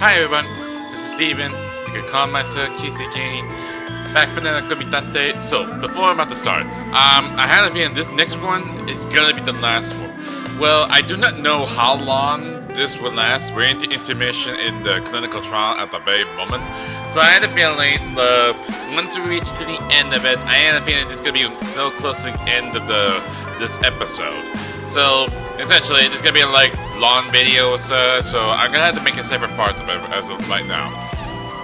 Hi everyone, this is Steven. You can call myself Kissy Kane. Back from the Kumitantei. So, before I'm about to start, I had a feeling this next one is gonna be the last one. Well, I do not know how long this will last. We're into intermission in the clinical trial at the very moment. So I had a feeling once we reach to the end of it, I had a feeling this is gonna be so close to the end of this episode. So essentially, this is gonna be like long video or so I'm gonna have to make a separate part of it as of right now.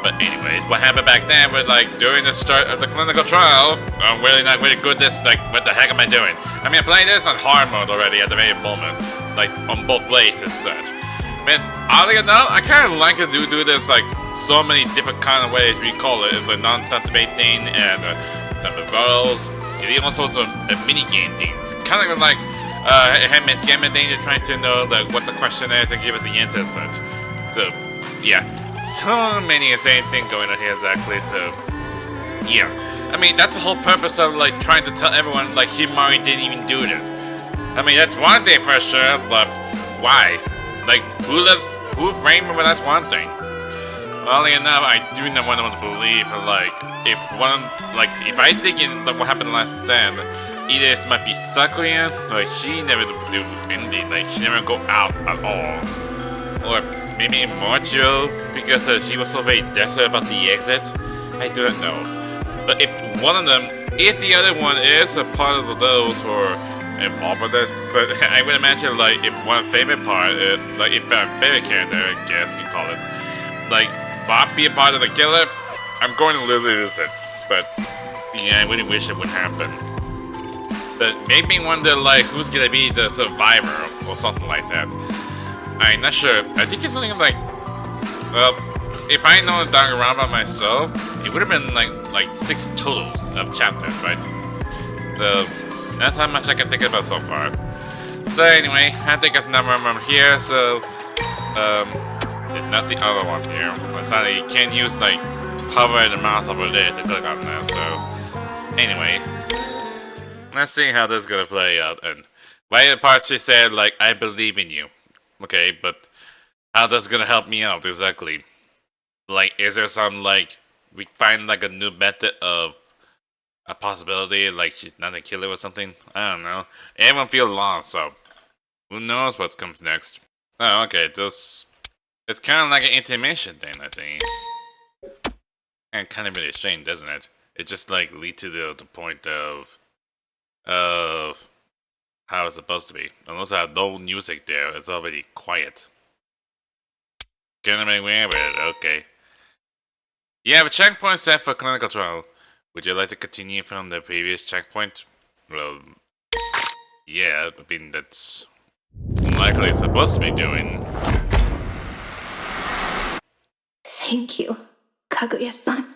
But anyways, what happened back then was like during the start of the clinical trial, I'm really not really good at this, like what the heck am I doing? I mean, I'm playing this on hard mode already at the very moment, like on both blades and such. Man, oddly enough, I kind of like to do this like so many different kind of ways we call it. It's a non-stop debate thing and the rebuttals, and even all sorts of mini game things. Kind of like handmade game thing. You're trying to know like what the question is and give us the answer and such. So yeah, so many same thing going on here exactly. So yeah, I mean that's the whole purpose of like trying to tell everyone like Himari didn't even do it. I mean that's one thing for sure, but why? Like who framed him? That's one thing. Oddly enough, I do not want to believe like if I think in like what happened last stand. Either this might be Sakura, like she never do anything, like she never go out at all. Or maybe Mochiro, because she was so very desperate about the exit. I do not know. But if one of them, if the other one is a part of those who are involved with it, but I would imagine like if one favorite part, like if a favorite character, I guess you call it, like Bob be a part of the killer, I'm going to lose it. But yeah, I really wish it would happen. But make me wonder, like, who's gonna be the survivor or something like that. I'm not sure. I think it's something like, well, if I know Danganronpa myself, it would have been like 6 totals of chapters, right? So that's how much I can think about so far. So anyway, I think it's number one here. So not the other one here. It's not you can't use like hover the mouse over there to click on that. So anyway. Let's see how this is gonna play out. And right at the part she said, like, I believe in you. Okay, but how that's gonna help me out exactly? Like, is there some, like, we find, like, a new method of a possibility, like, she's not a killer or something? I don't know. Everyone feels lost, so who knows what comes next? Oh, okay, it's kind of like an intermission thing, I think. And kind of really strange, doesn't it? It just, like, leads to the point of how it's supposed to be. And also have no music there, it's already quiet. Gonna make way with it, okay. You have a checkpoint set for clinical trial. Would you like to continue from the previous checkpoint? Well, yeah, I mean, that's likely it's supposed to be doing. Thank you, Kaguya-san.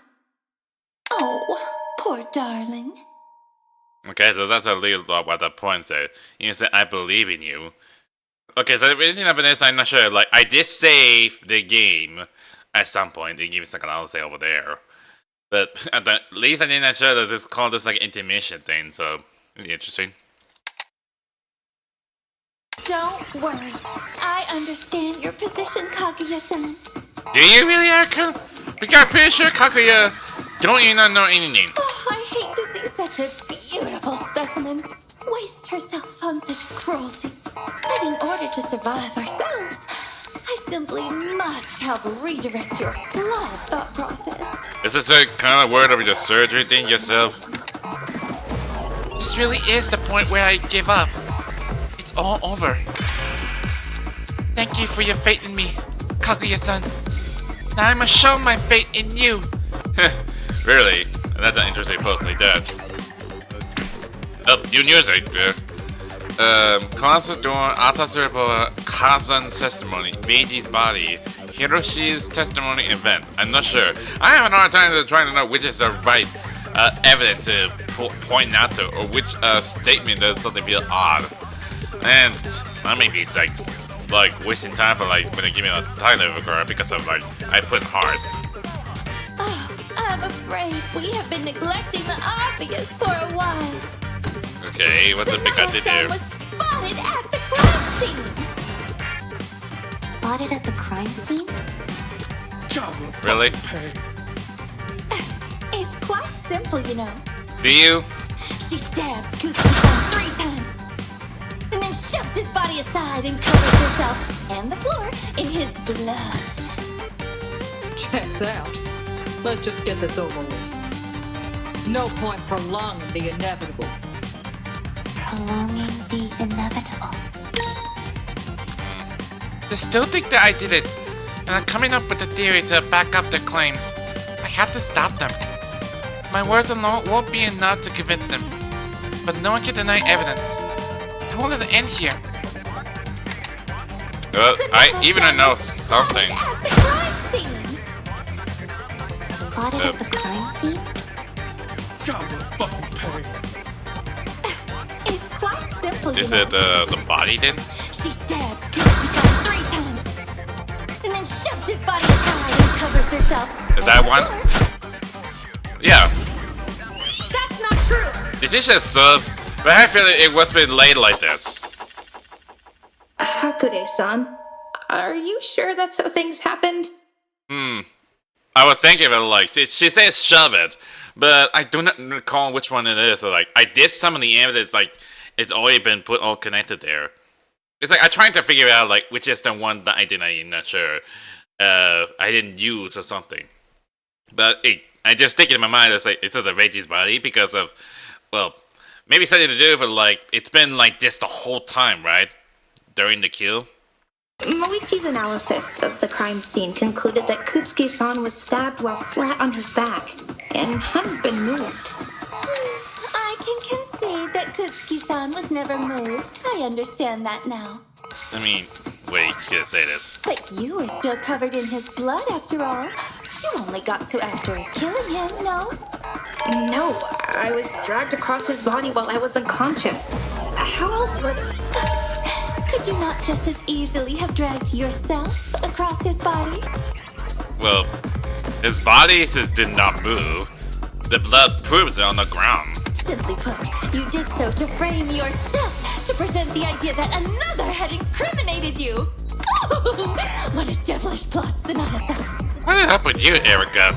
Oh, poor darling. Okay, so that's a little what that point said. You said, I believe in you. Okay, so the origin of this, I'm not sure. Like, I did save the game at some point. They give me a second, I'll say over there. But at the least I didn't sure that this called this like intermission thing, so it's interesting. Don't worry. I understand your position, Kaguya-san. Do you really, Arka? Because I'm pretty sure Kaguya don't even know anything. Oh, I hate to see such a beautiful specimen waste herself on such cruelty. But in order to survive ourselves, I simply must help redirect your flawed thought process. Is this a kind of word of the surgery thing yourself? This really is the point where I give up. It's all over. Thank you for your faith in me, Kaguya-san. Now I must show my faith in you. Really? That's an interesting post like that. Oh, new music. Closet door, Atasurbo, Kazan's testimony, Veiji's body, Hiroshi's testimony event. I'm not sure. I have a hard time trying to know which is the right evidence to point out to, or which statement does something feel odd. And I may be like wasting time for like when they give me a title record because of like I put hard. Oh, I'm afraid we have been neglecting the obvious for a while. Okay, what's the big guy did here? Was spotted at the crime scene. Spotted at the crime scene? Really? It's quite simple, you know. Do you? She stabs Kumitantei 3 times, and then shoves his body aside and covers herself and the floor in his blood. Checks out. Let's just get this over with. No point prolonging the inevitable. Prolonging the inevitable. They still think that I did it, and are coming up with a theory to back up their claims. I have to stop them. My words alone won't be enough to convince them, but no one can deny evidence. I won't let it end here. I know something. At the crime scene. Spotted at the crime scene? It's quite simple, you Is know. it the body then? She stabs Kumitantei 3 times, and then shoves his body aside and covers herself. Is that one? Yeah. That's not true! This is just but I feel like it was been laid like this. Hakude-san, are you sure that's how things happened? I was thinking of it like, she says shove it, but I do not recall which one it is. So, like, I did some of the evidence, like, it's already been put all connected there. It's like, I'm trying to figure out, like, which is the one that I'm not sure. I didn't use or something. But I just think in my mind, it's like, it's the Reggie's body because of, well, maybe something to do with, like, it's been like this the whole time, right? During the kill. Moichi's analysis of the crime scene concluded that Kutsuki-san was stabbed while flat on his back and hadn't been moved. I can concede that Kutsuki-san was never moved. I understand that now. I mean, wait, you gonna say this? But you were still covered in his blood after all. You only got to after killing him, no? No, I was dragged across his body while I was unconscious. How else would... Could you not just as easily have dragged yourself across his body? Well, his body just did not move. The blood proves it on the ground. Simply put, you did so to frame yourself, to present the idea that another had incriminated you. What a devilish plot, Sonata-san. What is up with you, Erica?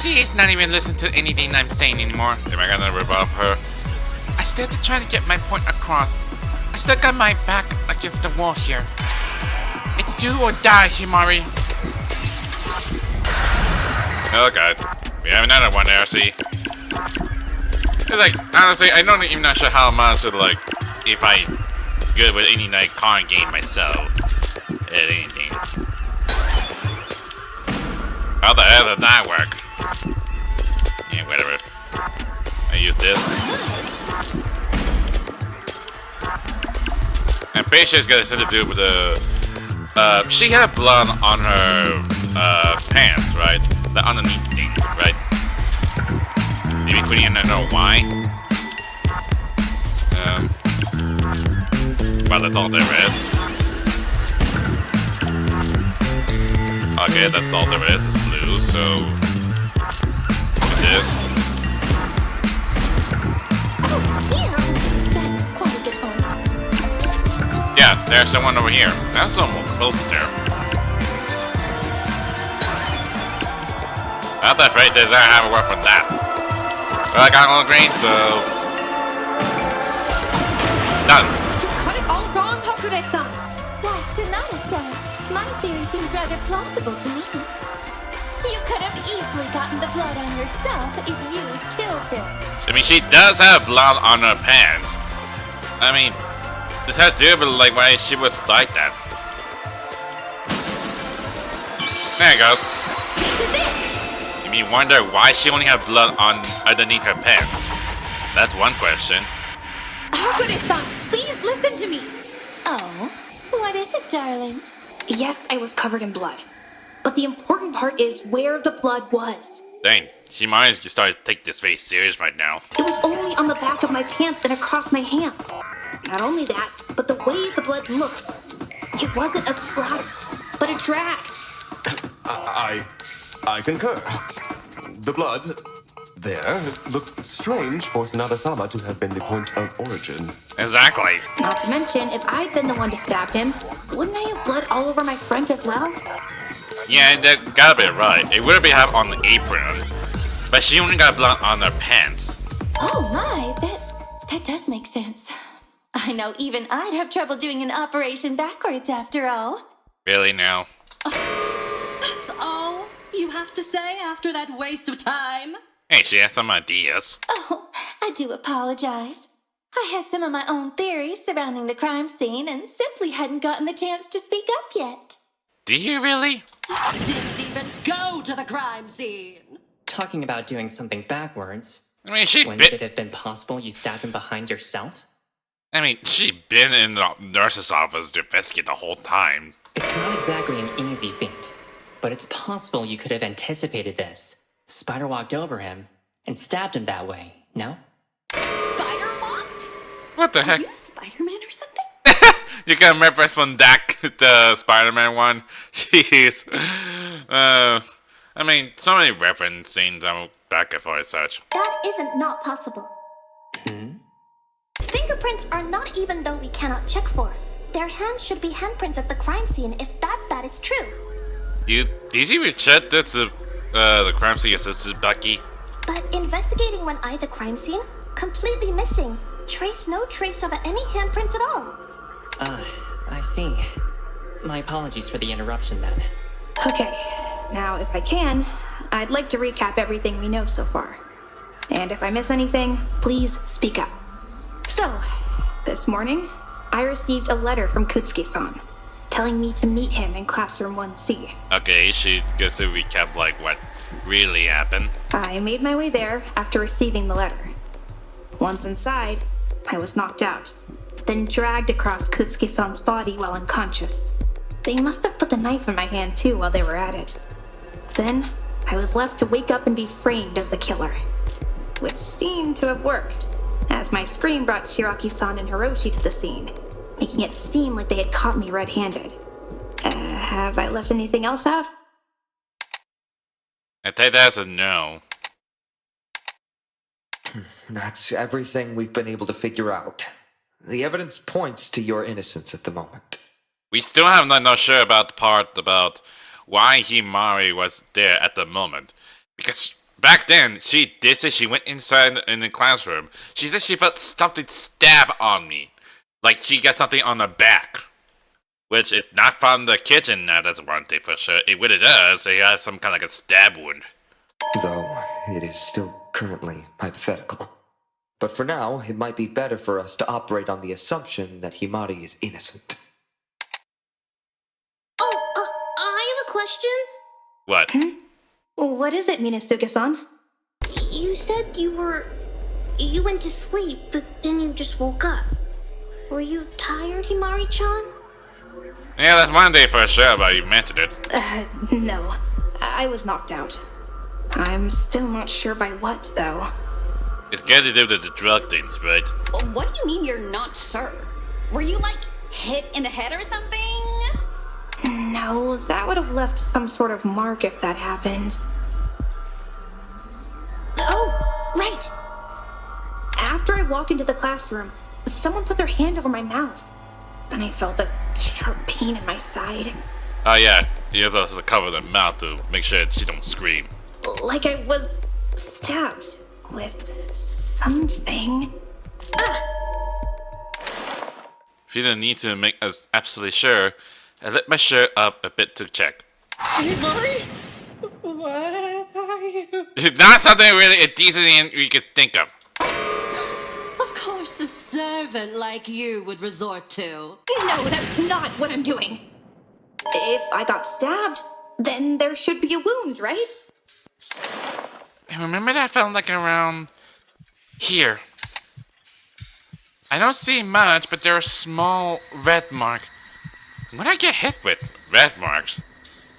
She's not even listening to anything I'm saying anymore. Am I gonna rebuff her? I still have to try to get my point across. I still got my back against the wall here. It's do or die, Himari. Oh god. We have another one there, see? It's like, honestly, I'm not even not sure how much of, like, if I good with any, like, con game myself. At anything. How the hell did that work? Yeah, whatever. I use this. I'm pretty sure it's got something to do with the... she had blood on her pants, right? The underneath thing, right? Maybe couldn't even know why. Well, that's all there is. Okay, that's all there is blue, so... This. Oh dear, that's quite a good point. Yeah, there's someone over here. That's almost close there. Not that afraid does I have a word for that. Well, I got all green, so... Done. You got it all wrong, Hakude-san! Why, Sonata-san, my theory seems rather plausible to me. You could have easily gotten the blood on yourself if you'd killed him. I mean, she does have blood on her pants. I mean, this has to do with, like, why she was like that. There it goes. This is it! You mean wonder why she only had blood on underneath her pants? That's one question. Hakude-san, please listen to me! Oh, what is it, darling? Yes, I was covered in blood. But the important part is where the blood was. Dang, she might as well start to take this very serious right now. It was only on the back of my pants and across my hands. Not only that, but the way the blood looked. It wasn't a splatter, but a drag. I concur. The blood there looked strange for Sonata-sama to have been the point of origin. Exactly. Not to mention, if I'd been the one to stab him, wouldn't I have blood all over my front as well? Yeah, that gotta be right. It would be have on the apron, but she only got blood on her pants. Oh my, that does make sense. I know even I'd have trouble doing an operation backwards after all. Really now? That's all you have to say after that waste of time? Hey, she has some ideas. Oh, I do apologize. I had some of my own theories surrounding the crime scene and simply hadn't gotten the chance to speak up yet. Do you really? Didn't even go to the crime scene. Talking about doing something backwards. I mean, she Wouldn't it been. have been possible you stabbed him behind yourself? I mean, she been in the nurse's office to investigate the whole time. It's not exactly an easy feat, but it's possible you could have anticipated this. Spider walked over him and stabbed him that way, no? Spider walked? What the Are heck? you Spider-Man or something? You can reference from that the Spider-Man one. Jeez. I mean, so many reference scenes I'm back and forth such. That isn't not possible. Fingerprints are not even though we cannot check for. Their hands should be handprints at the crime scene if that is true. Did you check this the crime scene assistant Bucky? But investigating when I the crime scene, completely missing. No trace of any handprints at all. I see. My apologies for the interruption then. Okay, now if I can, I'd like to recap everything we know so far. And if I miss anything, please speak up. So, this morning, I received a letter from Kutsuki-san, telling me to meet him in classroom 1C. Okay, she gets to recap like what really happened. I made my way there after receiving the letter. Once inside, I was knocked out, then dragged across Kutsuki-san's body while unconscious. They must have put the knife in my hand too while they were at it. Then, I was left to wake up and be framed as the killer, which seemed to have worked, as my scream brought Shiraki-san and Hiroshi to the scene, making it seem like they had caught me red-handed. Have I left anything else out? I take that as a no. That's everything we've been able to figure out. The evidence points to your innocence at the moment. We still have not sure about the part about why Himari was there at the moment. Because back then, she did say she went inside in the classroom. She said she felt something stab on me. Like she got something on her back. Which is not from the kitchen now, that's one thing for sure. It really does, they have some kind of like a stab wound. Though it is still currently hypothetical. But for now, it might be better for us to operate on the assumption that Himari is innocent. Oh, I have a question. What? What is it, Minazuka-san? You said you went to sleep, but then you just woke up. Were you tired, Himari-chan? Yeah, that's one day for sure, but you mentioned it. No. I was knocked out. I'm still not sure by what, though. It's got to do with the drug things, right? What do you mean you're not sure? Were you, like, hit in the head or something? No, that would have left some sort of mark if that happened. Oh, right! After I walked into the classroom, someone put their hand over my mouth. And I felt a sharp pain in my side. Oh yeah, you have to cover the mouth to make sure she don't scream. Like I was stabbed with something. If you don't need to make us absolutely sure, I let my shirt up a bit to check. Himari? What are you? It's not something really decent we could think of. Of course a servant like you would resort to. No, that's not what I'm doing. If I got stabbed, then there should be a wound, right? I remember that I felt like around here. I don't see much, but there are a small red mark. When I get hit with red marks,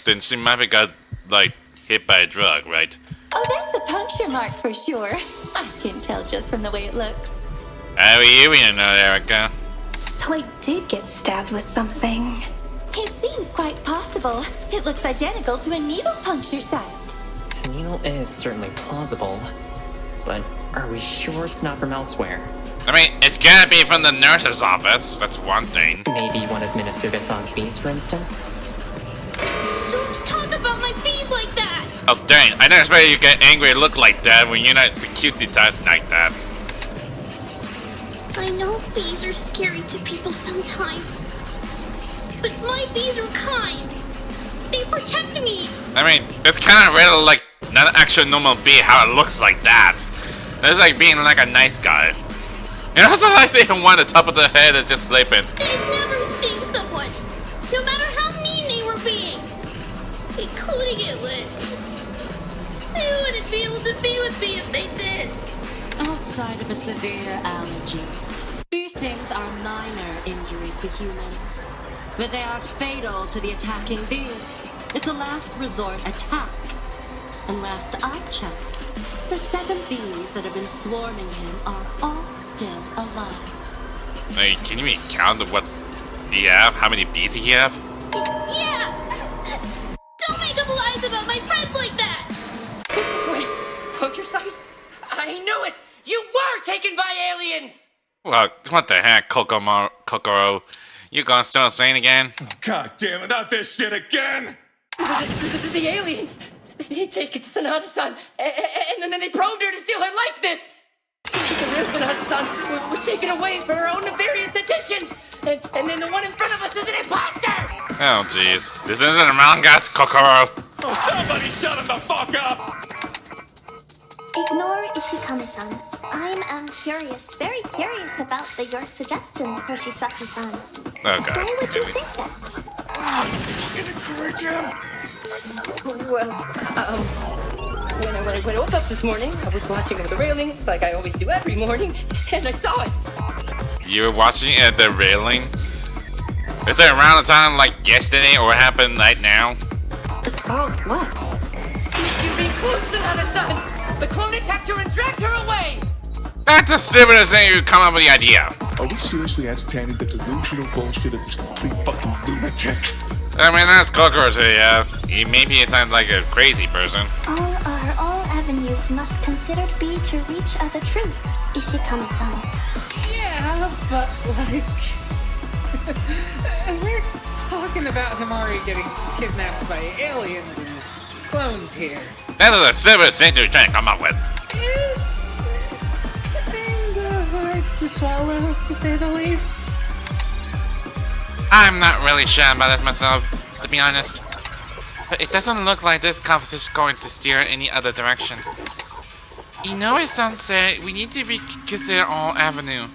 then she might have got, like, hit by a drug, right? Oh, that's a puncture mark for sure. I can tell just from the way it looks. How are you gonna know, Erica? So I did get stabbed with something. It seems quite possible. It looks identical to a needle puncture site. A needle is certainly plausible, but are we sure it's not from elsewhere? I mean, it's gotta be from the nurse's office, that's one thing. Maybe one of Minazuka-san's bees, for instance? Don't talk about Oh dang, I never expected you to get angry and look like that when you're not a cutie type like that. I know bees are scary to people sometimes, but my bees are kind. They protect me. I mean, it's kind of really like not an actual normal bee how it looks like that. It's like being like a nice guy. And also like even one at the top of the head is just sleeping. They never sting someone, no matter how mean they were being, including it would. They wouldn't be able to be with me if they did. Outside of a severe allergy, these things are minor injuries to humans, but they are fatal to the attacking bee. It's a last resort attack. And last I checked, the 7 bees that have been swarming him are all still alive. Like, can you even count what he have? How many bees he have? Yeah! Don't make up lies about my friends like that! Wait, poacher sight? I knew it! You were taken by aliens! Well, what the heck, Kokoro? You gonna start saying again? God damn it, not this shit again! The aliens! They take it to Sanada-san, and then they probed her to steal her likeness! The real Sanada-san was taken away for her own nefarious intentions! And then the one in front of us is an imposter! Oh jeez. This isn't Among Us, Kokoro! Oh, somebody shut him the fuck up! Ignore Ishikami-san. I'm curious, very curious about your suggestion, Hoshisaki-san. Oh god. Why would you think that? Fucking encourage him! Well, when I woke up this morning, I was watching over the railing, like I always do every morning, and I saw it. You were watching it at the railing? Is it around the time like yesterday or what happened right now? Saw what? You being clone Sanada-san! The clone attacked her and dragged her away! That's the stupidest thing you come up with the idea. Are we seriously entertaining the delusional bullshit of this complete fucking lunatic? I mean, that's Kokoro to yeah. Maybe he sounds like a crazy person. All avenues must considered be to reach the truth, Ishikami-san. Yeah, but like, we're talking about Himari getting kidnapped by aliens and clones here. That is the stupidest thing you're trying to come up with. It's kinda hard to swallow, to say the least. I'm not really sure about this myself, to be honest. But it doesn't look like this conversation is going to steer any other direction. Inoue-san said we need to reconsider all avenue,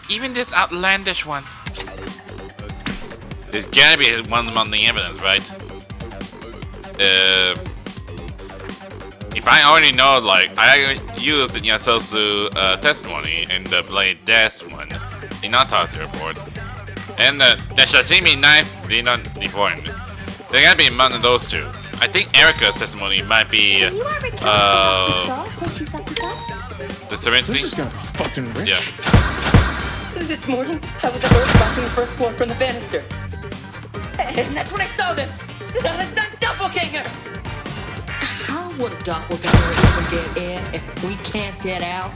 even this outlandish one. There's gotta be one among the evidence, right? If I already know, like, I used the Yasosu testimony in the Blade Death one, the autopsy report, and the sashimi knife being not important. There gotta be among those two. I think Erika's testimony might be, the syringe thing? This is gonna be fucking rich. Yeah. This morning, I was at work watching the first floor from the banister. And that's when I saw them! Sanada-san's doppelganger! How would a doppelganger even get in if we can't get out?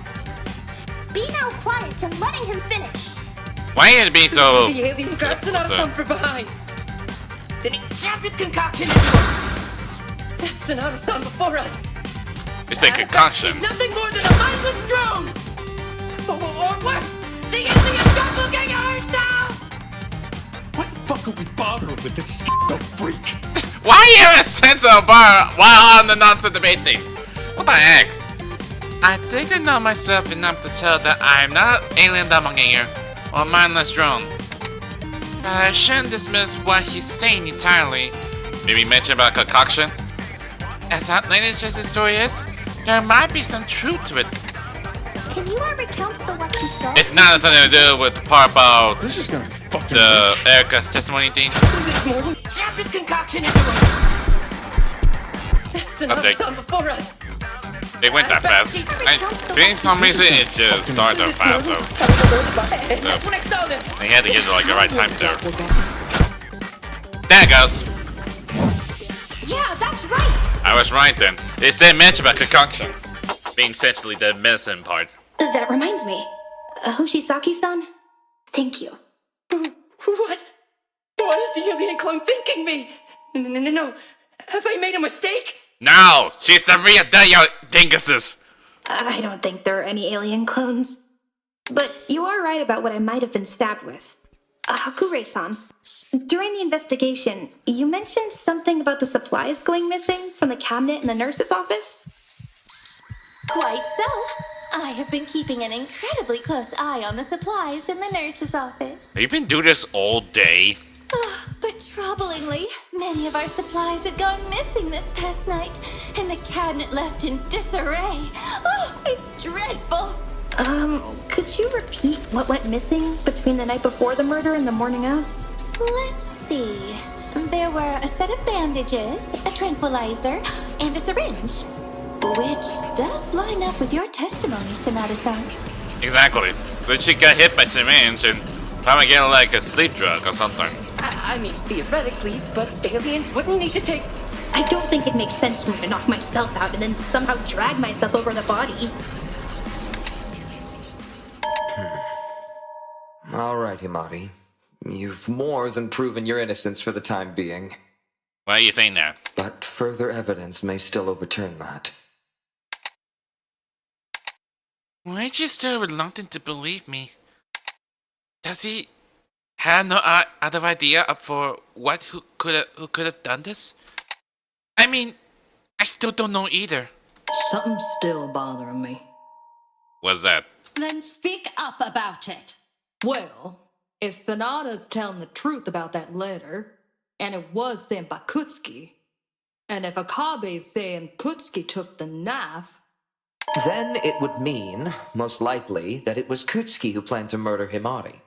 Be now quiet and letting him finish. Why did it be so... The alien grabbed What's Sanada-san that? from behind. Then he jammed his concoction into him. That's Sanada-san before us. It's a concoction. She's nothing more than a mindless drone! Or worse, the alien doppelganger herself! What the fuck are we bothering with this freak? Why do you have a sense of bar while on the nonsense debate things? What the heck? I think I know myself enough to tell that I'm not an alien doppelganger or mindless drone. But I shouldn't dismiss what he's saying entirely. Maybe mention about concoction? As outlandish as the story is, there might be some truth to it. Can you recount what you saw? It's not something to do with the part about This is gonna be fucking the Erika's testimony thing. This morning, jammed his concoction into him. That's Sanada-san before us. It went that fast. I think for some reason it just started that fast, so And that's when I saw them. they had to get to like the right time there. There it goes. Yeah, that's right. I was right then. They said mention about concoction being essentially the medicine part. That reminds me. Hoshisaki-san? Thank you. What? Why is the alien clone thinking me? No. Have I made a mistake? No! She's the real deal, dinguses! I don't think there are any alien clones. But you are right about what I might have been stabbed with. Hakure-san, during the investigation, you mentioned something about the supplies going missing from the cabinet in the nurse's office? Quite so. I have been keeping an incredibly close eye on the supplies in the nurse's office. Have you been doing this all day? But troublingly, many of our supplies had gone missing this past night, and the cabinet left in disarray. Oh, it's dreadful. Could you repeat what went missing between the night before the murder and the morning of? Let's see. There were a set of bandages, a tranquilizer, and a syringe. Which does line up with your testimony, Sonata-san. Exactly. But she got hit by syringe and probably get like a sleep drug or something. I mean, theoretically, but aliens wouldn't need to take... I don't think it makes sense for me to knock myself out and then somehow drag myself over the body. All right, Himari. You've more than proven your innocence for the time being. Why are you saying that? But further evidence may still overturn that. Why is she still reluctant to believe me? Does he have no other idea for who could have done this? I mean, I still don't know either. Something's still bothering me. What's that? Then speak up about it. Well, if Sonata's telling the truth about that letter, and it was sent by Kutsuki, and if Akabe's saying Kutsuki took the knife, then it would mean, most likely, that it was Kutsuki who planned to murder Himari.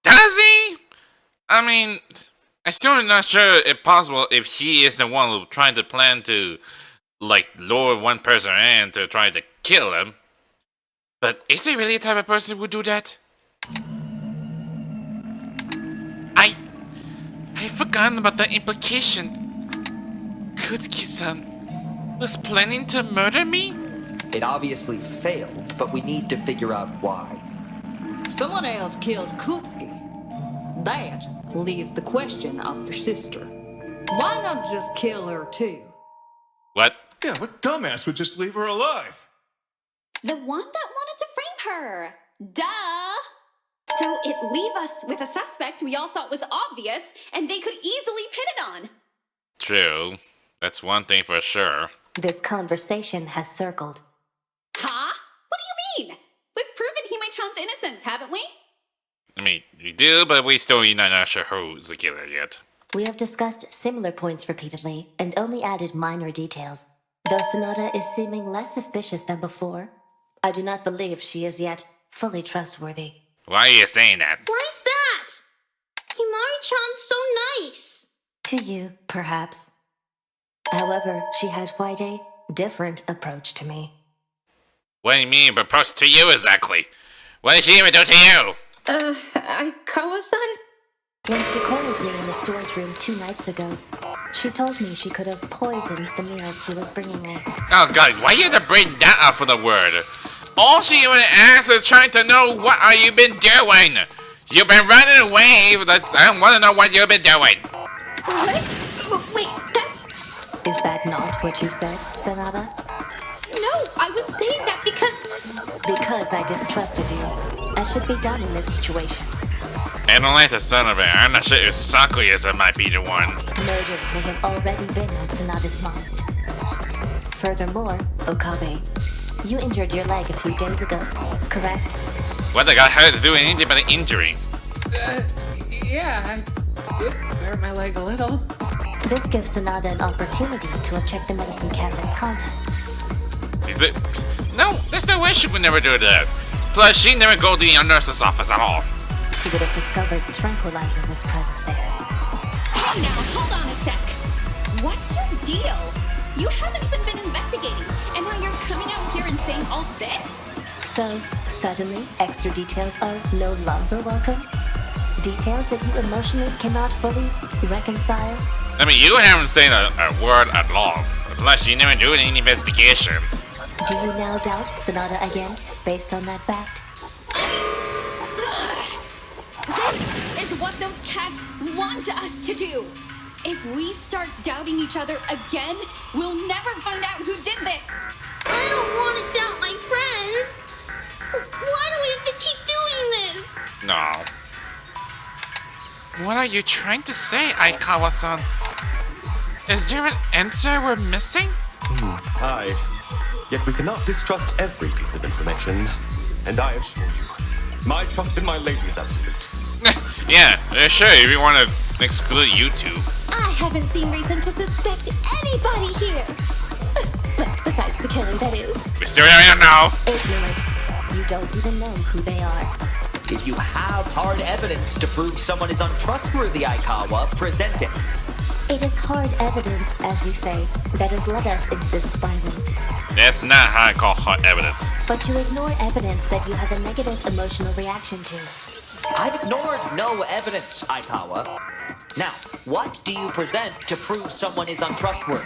Does he? I mean, I'm still not sure if possible if he is the one who trying to plan to, like, lure one person in to try to kill him. But is he really the type of person who would do that? I've forgotten about the implication. Kutsuki-san was planning to murder me? It obviously failed, but we need to figure out why. someone else killed Kutsuki. That leaves the question of your sister. Why not just kill her too? What? Yeah, what dumbass would just leave her alive? The one that wanted to frame her. Duh! So it leave us with a suspect we all thought was obvious and they could easily pin it on. True. That's one thing for sure. This conversation has circled. Huh? What do you mean? We've proven Himari-chan's innocence, haven't we? I mean, we do, but we still not sure who's the killer yet. We have discussed similar points repeatedly and only added minor details. Though Sonata is seeming less suspicious than before, I do not believe she is yet fully trustworthy. Why are you saying that? Why's that? Himari-chan's so nice. To you, perhaps. However, she had quite a different approach to me. What do you mean, propose to you exactly? What did she even do to you? Aikawa-san? When she cornered me in the storage room 2 nights ago, she told me she could have poisoned the meals she was bringing me. Oh god, why you have to bring that up for the word? All she even asks is trying to know what are you been doing. You've been running away, but I want to know what you've been doing. What? Wait, that's... Is that not what you said, Sonata? No, I was saying that because... Because I distrusted you, as should be done in this situation. I don't like the son of it. I'm not sure if Sakuya might be the one. Murder may have already been on Sonata's mind. Furthermore, Okabe, you injured your leg a few days ago, correct? What the got her to do anything but an injury? Yeah, I did hurt my leg a little. This gives Sonata an opportunity to have checked the medicine cabinet's contents. Is it? No, there's no way she would never do that. Plus, she never go to the nurse's office at all. She would have discovered the tranquilizer was present there. Hey now, hold on a sec. What's your deal? You haven't even been investigating, and now you're coming out here and saying all this? So, suddenly, extra details are no longer welcome? Details that you emotionally cannot fully reconcile? I mean, you haven't said a word at all. Plus, you never do any investigation. Do you now doubt Sonata again, based on that fact? This is what those cats want us to do. If we start doubting each other again, we'll never find you trying to say, Aikawa-san? Is there an answer we're missing? Aye. Yet we cannot distrust every piece of information. And I assure you, my trust in my lady is absolute. Yeah, sure, if you want to exclude YouTube. I haven't seen reason to suspect anybody here. Well, besides the killer, that is. We still don't know. Ignorant. You don't even know who they are. If you have hard evidence to prove someone is untrustworthy, Aikawa, present it. It is hard evidence, as you say, that has led us into this spiral. That's not how I call hard evidence. But you ignore evidence that you have a negative emotional reaction to. I've ignored no evidence, Aikawa. Now, what do you present to prove someone is untrustworthy?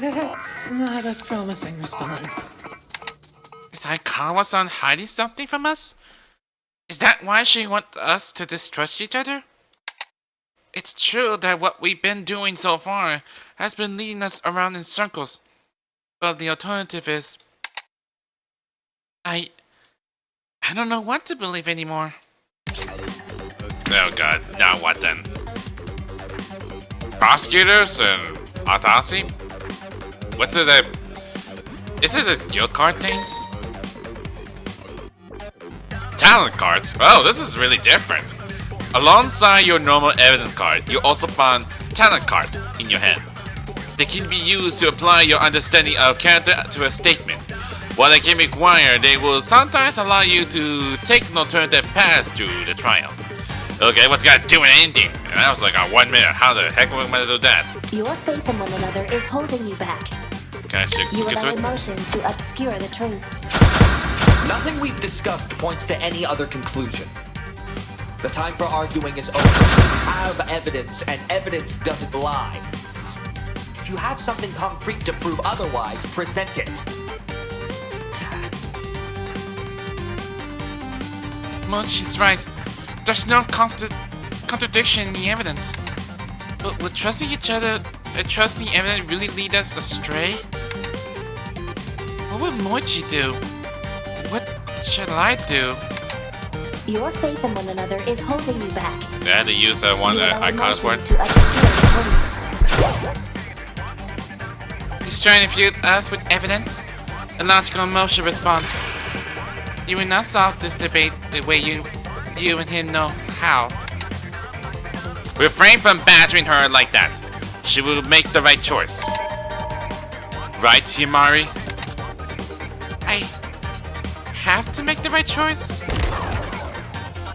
That's not a promising response. Is Aikawa-san hiding something from us? Is that why she wants us to distrust each other? It's true that what we've been doing so far has been leading us around in circles. But the alternative is... I don't know what to believe anymore. Oh god, now what then? Prosecutors and autopsy? What's it is it a skill card things? Talent cards? Oh, this is really different. Alongside your normal evidence card, you also find talent cards in your hand. They can be used to apply your understanding of character to a statement. While they can require, they will sometimes allow you to take an alternative path through the trial. Okay, what's got to do with anything? And I was like, 1 minute, how the heck am I going to do that? Your faith in one another is holding you back. Can I You allow emotion to obscure the truth. Nothing we've discussed points to any other conclusion. The time for arguing is over. We have evidence, and evidence doesn't lie. If you have something concrete to prove otherwise, present it. Mochi's right. There's no contradiction in the evidence. But would trusting each other and trusting evidence really lead us astray? What would Mochi do? What should I do? Your faith in one another is holding you back. I had to use that one icon word. To obscure the truth. He's trying to feud us with evidence? A logical emotion response. You will not solve this debate the way you and him know how. Refrain from badgering her like that. She will make the right choice. Right, Himari? I have to make the right choice?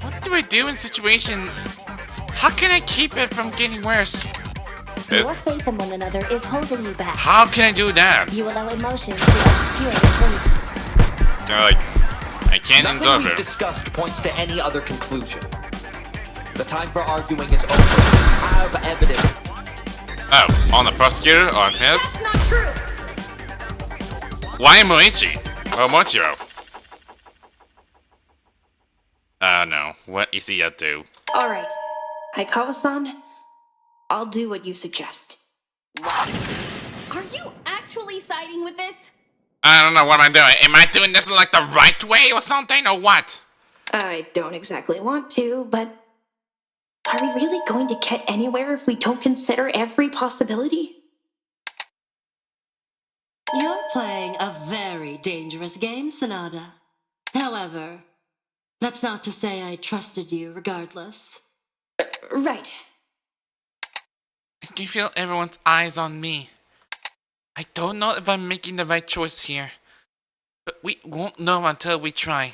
What do I do in situation? How can I keep it from getting worse? Your faith in one another is holding you back. How can I do that? You allow emotion to obscure the truth. I can't Nothing endure we've her. discussed points to any other conclusion. The time for arguing is over. We have evidence. Oh, on the prosecutor? On his? That's not true. Why Moichi? Oh, Mochiro. Oh no, what is he up to? Alright, Aikawa-san, I'll do what you suggest. What? Are you actually siding with this? I don't know what am I doing. Am I doing this like the right way or something, or what? I don't exactly want to, but are we really going to get anywhere if we don't consider every possibility? You're playing a very dangerous game, Sonata. However, that's not to say I trusted you regardless. Right. I can feel everyone's eyes on me. I don't know if I'm making the right choice here. But we won't know until we try.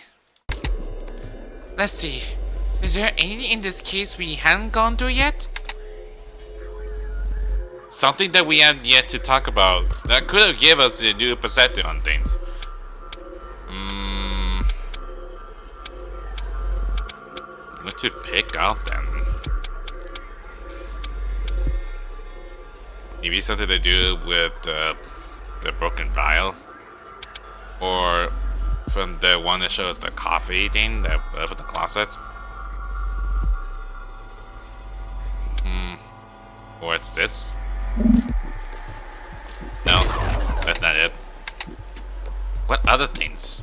Let's see. Is there anything in this case we haven't gone through yet? Something that we have yet to talk about that could have given us a new perspective on things. What to pick out then? Maybe something to do with the broken vial, or from the one that shows the coffee thing that from the closet. Or it's this. No, that's not it. What other things?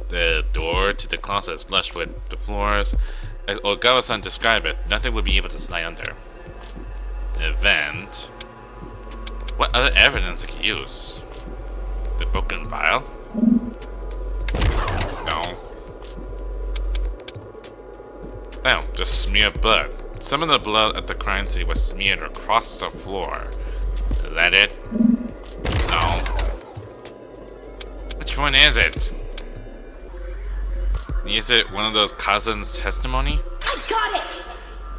The door to the closet is flush with the floors. As Ogawa-san described it, nothing would be able to slide under. Event. What other evidence I could use? The broken vial? No. Oh, just smeared blood. Some of the blood at the crime scene was smeared across the floor. Is that it? No. Which one is it? Is it one of those cousins' testimony? I got it!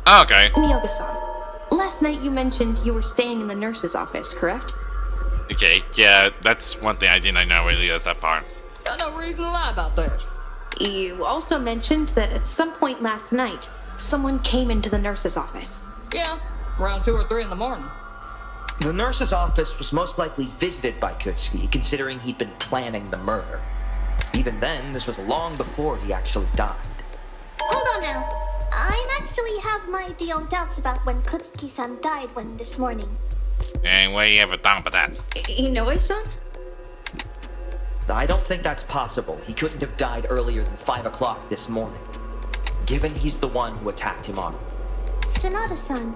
Oh, okay. Miyoga-san, last night you mentioned you were staying in the nurse's office, correct? Okay, yeah, that's one thing I didn't know really is that part. Got no reason to lie about that. You also mentioned that at some point last night, someone came into the nurse's office. Yeah, around 2 or 3 in the morning. The nurse's office was most likely visited by Kutsuki, considering he'd been planning the murder. Even then, this was long before he actually died. Hold on now. I actually have my own doubts about when Kutsuki-san died this morning. And what do you ever thought about that? Inoue-san? I don't think that's possible. He couldn't have died earlier than 5 o'clock this morning, given he's the one who attacked Himari. Sanada-san,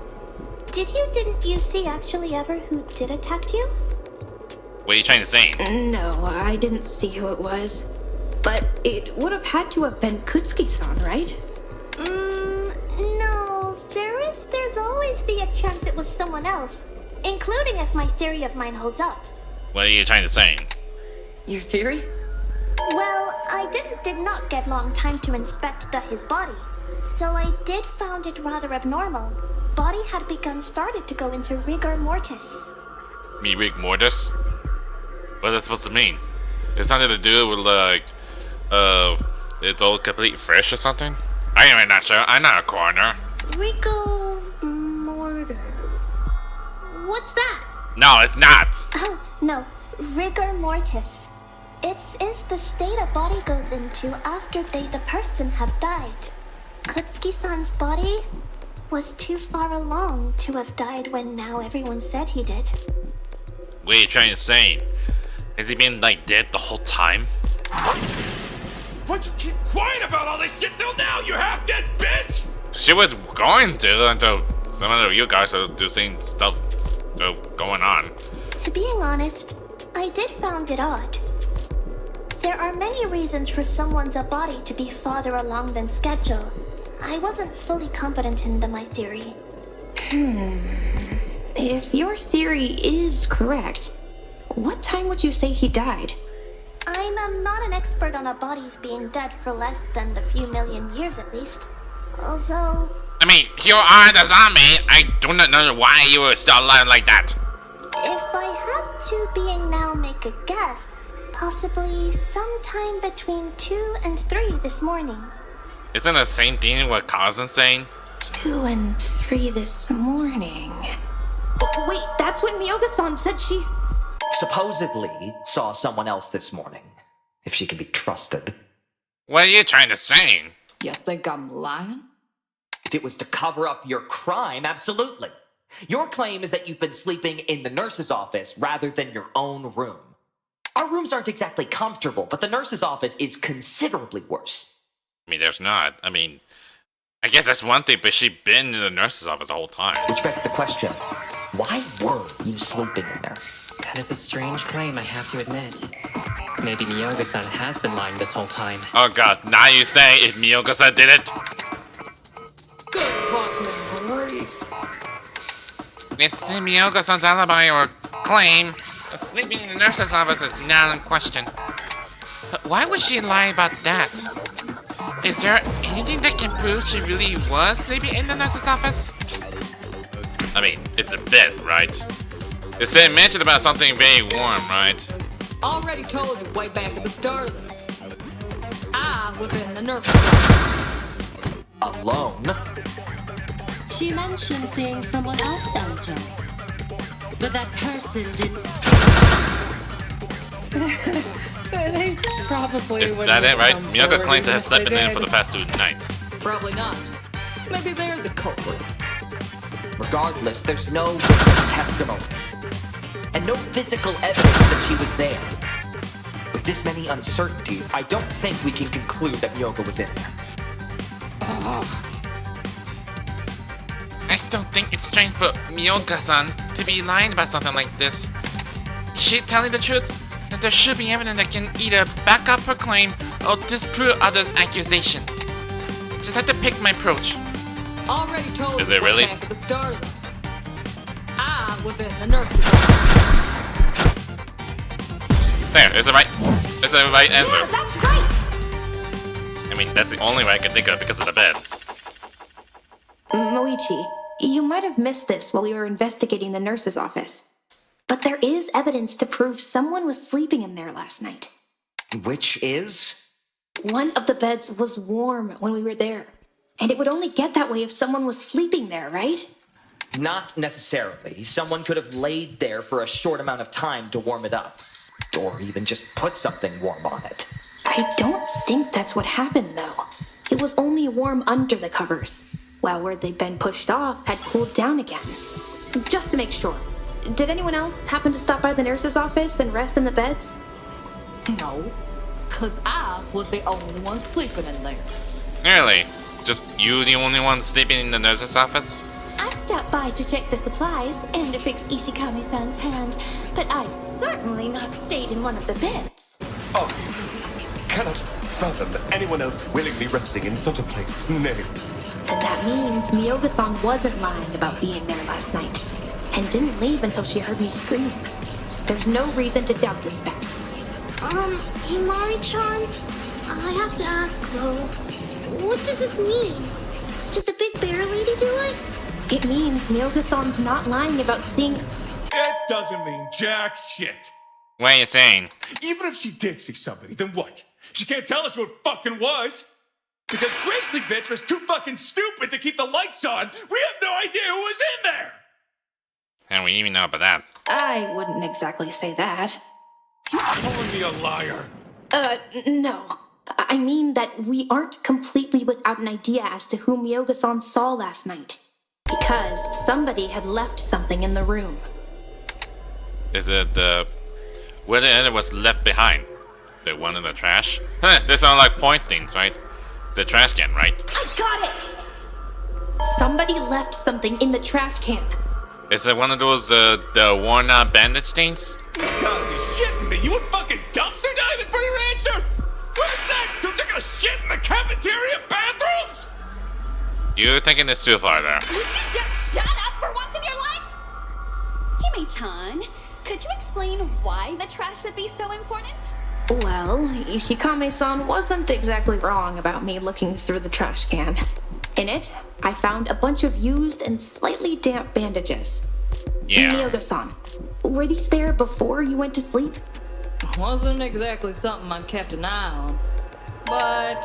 didn't you see actually ever who did attack you? What are you trying to say? No, I didn't see who it was. But it would have had to have been Kutsuki-san, right? No. There's always the chance it was someone else, including if my theory of mine holds up. What are you trying to say? Your theory? Well, I did not get long time to inspect his body, so I did found it rather abnormal. Body had started to go into rigor mortis. Rig mortis? What is that supposed to mean? It's something to do with like, it's all completely fresh or something? I am not sure. I'm not a coroner. Rigor mortis. What's that? No, it's not. Oh, no. Rigor mortis. It's the state a body goes into after the person have died. Kutsuki-san's body was too far along to have died when now everyone said he did. What are you trying to say? Has he been like dead the whole time? Why'd you keep quiet about all this shit till now, you half-dead bitch? She was going to until some of you guys are doing stuff going on. To being honest, I did found it odd. There are many reasons for someone's body to be farther along than schedule. I wasn't fully confident in my theory. If your theory is correct, what time would you say he died? I'm not an expert on bodies being dead for less than the few million years at least. Although... I mean, you are the zombie. I do not know why you were still alive like that. If I had to being now make a guess, possibly sometime between 2 and 3 this morning. Isn't the same thing what Kazen's saying? 2 and 3 this morning. Wait, that's when Miyoga-san said she... Supposedly saw someone else this morning, if she can be trusted. What are you trying to say? You think I'm lying? If it was to cover up your crime, absolutely. Your claim is that you've been sleeping in the nurse's office rather than your own room. Our rooms aren't exactly comfortable, but the nurse's office is considerably worse. I mean, there's not. I mean, I guess that's one thing, but she's been in the nurse's office the whole time. Which begs the question, why were you sleeping in there? That is a strange claim, I have to admit. Maybe Miyoga-san has been lying this whole time. Oh god, now you say if Miyoga-san did it? Good fucking grief. Miss Miyoga-san's alibi or claim of sleeping in the nurse's office is not in question. But why would she lie about that? Is there anything that can prove she really was sleeping in the nurse's office? I mean, it's a bit, right? It's mentioned about something very warm, right? Already told you way back at the start of this. I was in the nurse's office. Alone? She mentioned seeing someone else enter. But that person didn't see. They probably Is that it, right? Miyoga claims to have slept in there for the past 2 nights. Probably not. Maybe they're the culprit. Regardless, there's no witness testimony. And no physical evidence that she was there. With this many uncertainties, I don't think we can conclude that Myoga was in there. I still think it's strange for Myoga-san to be lying about something like this. Is she telling the truth? That there should be evidence that can either back up her claim or disprove others' accusation. Just have to pick my approach. Already told Is you it really? back at the start of this. I was in the nurse's office. There, it's the right answer. Yeah, that's right! I mean, that's the only way I can think of because of the bed. Moichi, you might have missed this while we were investigating the nurse's office. But there is evidence to prove someone was sleeping in there last night. Which is? One of the beds was warm when we were there. And it would only get that way if someone was sleeping there, right? Not necessarily. Someone could have laid there for a short amount of time to warm it up. Or even just put something warm on it. I don't think that's what happened, though. It was only warm under the covers, while where they'd been pushed off had cooled down again. Just to make sure, did anyone else happen to stop by the nurse's office and rest in the beds? No, because I was the only one sleeping in there. Really? Just you the only one sleeping in the nurse's office? I've stopped by to check the supplies and to fix Ishikami-san's hand, but I've certainly not stayed in one of the beds. Oh, cannot fathom anyone else willingly resting in such a place. Nay. Then that means Myoga-san wasn't lying about being there last night, and didn't leave until she heard me scream. There's no reason to doubt this fact. Himari-chan, I have to ask though, what does this mean? Did the big bear lady do it? It means Myoga-san's not lying about seeing... It doesn't mean jack shit. What are you saying? Even if she did see somebody, then what? She can't tell us who it fucking was. Because Grizzly Bitch was too fucking stupid to keep the lights on. We have no idea who was in there. And we even know about that. I wouldn't exactly say that. You're calling me a liar. No. I mean that we aren't completely without an idea as to who Myoga-san saw last night. Because somebody had left something in the room. Is it the... whether it was left behind? The one in the trash? Huh, they sound like point things, right? The trash can, right? I got it! Somebody left something in the trash can. Is it one of those, the worn-out bandage stains? You gotta be shitting me. You would fucking dumpster diving for your answer? What's next? You taking a shit in the cafeteria bathrooms? You're taking this too far there. Would you just shut up for once in your life? Himari-chan, could you explain why the trash would be so important? Well, Ishikame-san wasn't exactly wrong about me looking through the trash can. In it, I found a bunch of used and slightly damp bandages. Yeah. Myoga-san, were these there before you went to sleep? Wasn't exactly something I kept an eye on, but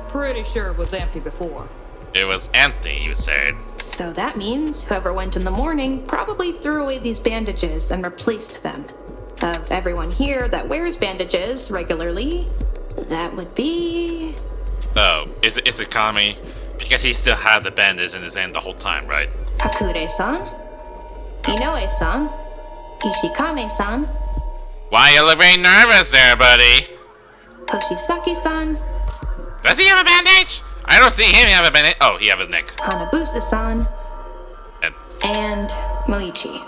pretty sure it was empty before. It was empty, you said. So that means whoever went in the morning probably threw away these bandages and replaced them. Of everyone here that wears bandages regularly, that would be... Oh, is it Kami? Because he still had the bandage in his hand the whole time, right? Hakure-san, Inoue-san, Ishikame-san, Why you look very nervous there, buddy? Hoshisaki-san, Does he have a bandage? I don't see him have a bandage. Oh, he have a neck. Hanabusa-san, and Moichi.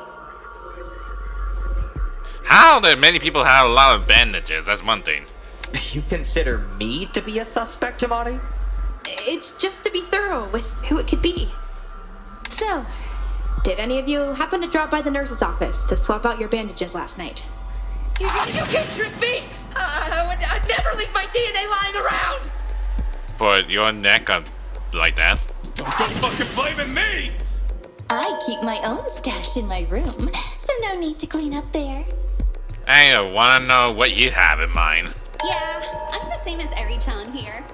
How do many people have a lot of bandages? That's one thing. You consider me to be a suspect, Himari? It's just to be thorough with who it could be. So, did any of you happen to drop by the nurse's office to swap out your bandages last night? You can't trick me! I'd never leave my DNA lying around! For your neck like that? Don't fucking blaming me! I keep my own stash in my room, so no need to clean up there. I wanna know what you have in mind. Yeah, I'm the same as Eri-chan here.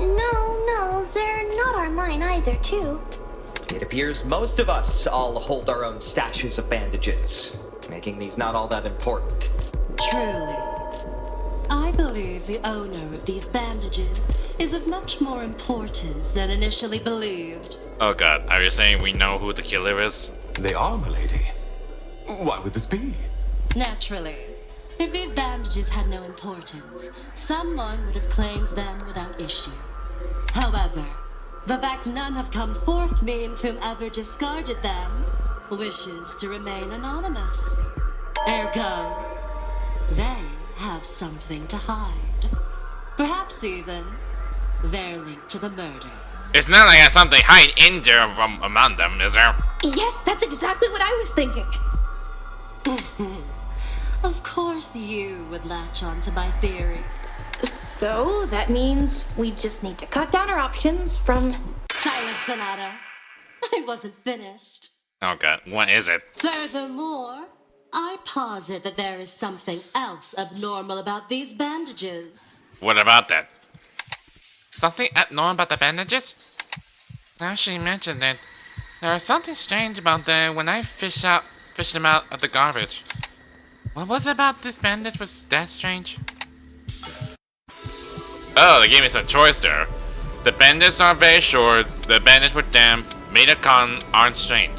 No, they're not our mine either, too. It appears most of us all hold our own stashes of bandages, making these not all that important. Truly. I believe the owner of these bandages is of much more importance than initially believed. Oh god, are you saying we know who the killer is? They are, milady. Why would this be? Naturally. If these bandages had no importance, someone would have claimed them without issue. However, the fact none have come forth means whomever discarded them wishes to remain anonymous. Ergo, they have something to hide. Perhaps even they're linked to the murder. It's not like there's something hide in there from among them, is there? Yes, that's exactly what I was thinking. Of course you would latch on to my theory. So that means we just need to cut down our options from... Silence, Sonata. I wasn't finished. Oh god, what is it? Furthermore, I posit that there is something else abnormal about these bandages. What about that? Something abnormal about the bandages? Now she mentioned it. There was something strange about them when I fished them out of the garbage. What was it about this bandage was that strange? Oh, they gave me some choice there. The bandages are very short, the bandages were damp, made of cotton aren't strange.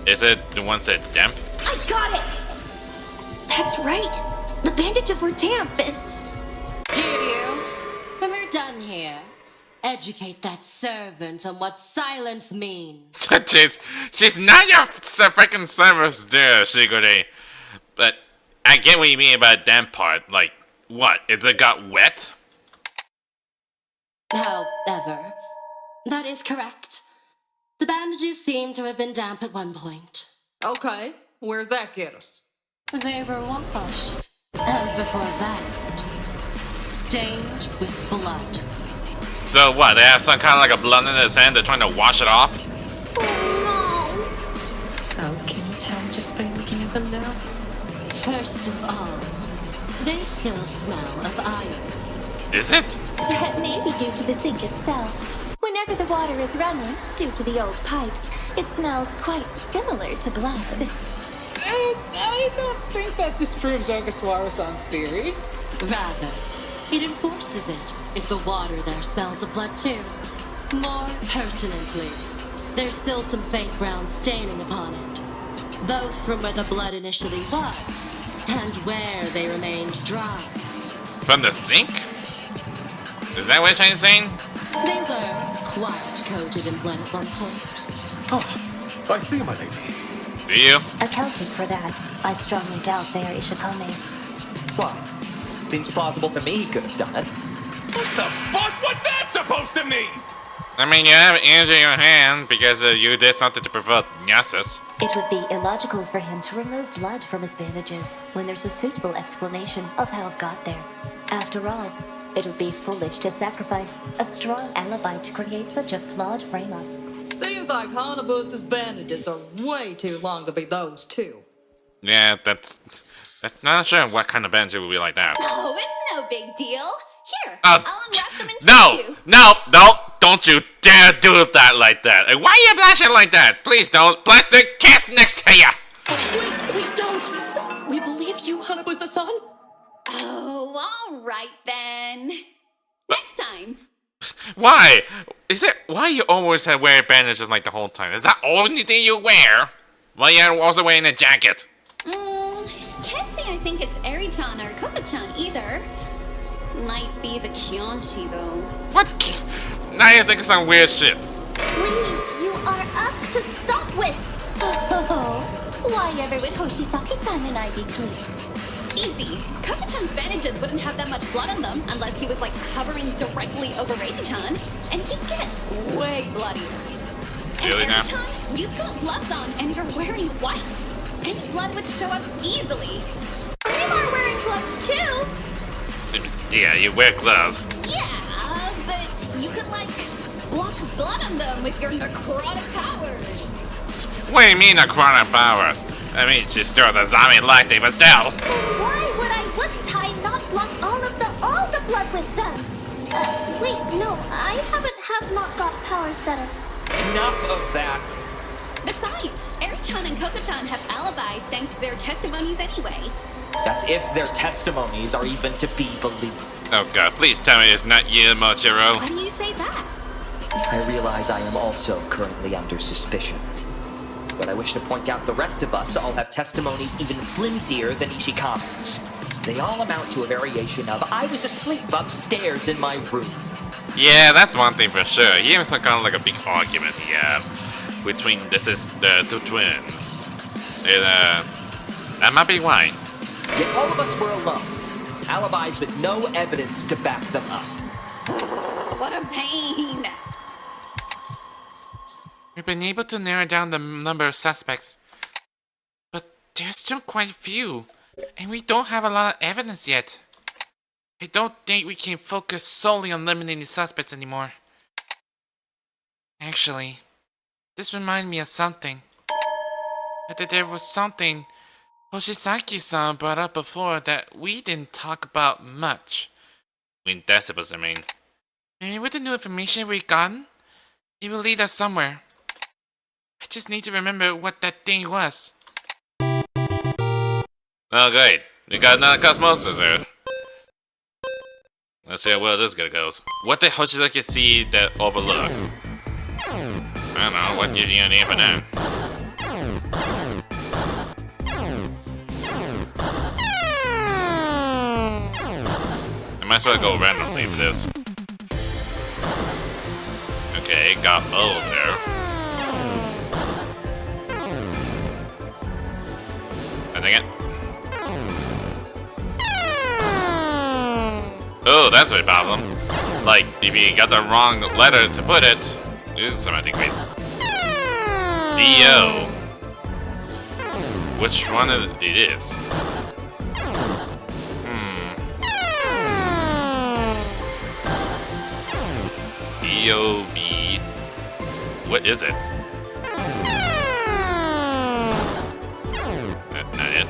Is it the ones that damp? I got it! That's right. The bandages were damp and... Juju, when we're done here, educate that servant on what silence means. she's not your freaking service there, Shigure. But I get what you mean about damp part. Like, what? Is it got wet? However, that is correct. The bandages seem to have been damp at one point. Okay, where's that get us? They were washed, and before that, stained with blood. So what? They have some kind of like a blood in his hand, they're trying to wash it off? How can you tell just by looking at them now? First of all, they still smell of iron. Is it? That may be due to the sink itself. Whenever the water is running, due to the old pipes, it smells quite similar to blood. I don't think that disproves Ogasawara-san's theory. Rather, it enforces it if the water there smells of blood too. More pertinently, there's still some faint brown staining upon it, both from where the blood initially was and where they remained dry. From the sink? Is that what you're trying to say? They were quite coated in blood at one point. Oh, I see, my lady. Do you? Accounting for that, I strongly doubt they are Ishikame's. Why? Seems plausible to me he could have done it. What the fuck? What's that supposed to mean? I mean, you have energy in your hand because you did something to prevent Nyasis. It would be illogical for him to remove blood from his bandages when there's a suitable explanation of how it got there. After all, it would be foolish to sacrifice a strong alibi to create such a flawed frame-up. Seems like Hanabus's bandages are way too long to be those two. Yeah, that's not sure what kind of bandage would be like that. Oh, it's no big deal. Here, I'll unwrap them and show No! you. No! Don't you dare do that like that! Why are you blushing like that? Please don't! Plastic cat next to ya! Wait, please don't! We believe you, Hanabusa-san. Oh, all right then. Next time. Why? Why you always have wear bandages like the whole time? Is that the only thing you wear? Why you're also wearing a jacket? Can't say I think it's Eri-chan or Koko-chan either. Might be the Kyonshi though. What? Now you're thinking some weird shit. Please, you are asked to stop with. Oh, why ever would Hoshisaki-san and I be clear? Easy. Koko-chan's bandages wouldn't have that much blood in them unless he was like hovering directly over Eri-chan, and he'd get way bloodier. And Really now? Eri-chan, you've got gloves on and you're wearing white. Any blood would show up easily. I'm wearing gloves too. Yeah, you wear gloves. Yeah, but you could like block blood on them with your necrotic powers. What do you mean necrotic powers? I mean, she's still the zombie like they, but still. Why wouldn't I not block all the blood with them? Wait, no, I have not got powers that are... Enough of that. Besides, Eri-chan and Koko-chan have alibis thanks to their testimonies anyway. That's if their testimonies are even to be believed. Oh god, please tell me it's not you, Mochiro. Why do you say that? I realize I am also currently under suspicion. but I wish to point out the rest of us all have testimonies even flimsier than Ishikami's. They all amount to a variation of, I was asleep upstairs in my room. Yeah, that's one thing for sure. He has kind of like a big argument here between the two twins. That might be why. Yet all of us were alone. Alibis with no evidence to back them up. What a pain. We've been able to narrow down the number of suspects, but there's still quite a few, and we don't have a lot of evidence yet. I don't think we can focus solely on eliminating suspects anymore. Actually, this reminded me of something. That there was something Hoshizaki-san brought up before that we didn't talk about much. When that's supposed to mean. Maybe with the new information we've gotten, it will lead us somewhere. I just need to remember what that thing was. Oh, great. We got another Cosmosis here. Let's see how well this guy goes. What the Hoshizaki see that overlook? I don't know. What gives you an name for that? I might as well go randomly for this. Okay, got O there. I think it. Oh, that's a problem. Like, if you got the wrong letter to put it, ooh, semantic ways. D-O. Which one it is? D-O-B. What is it? Not it.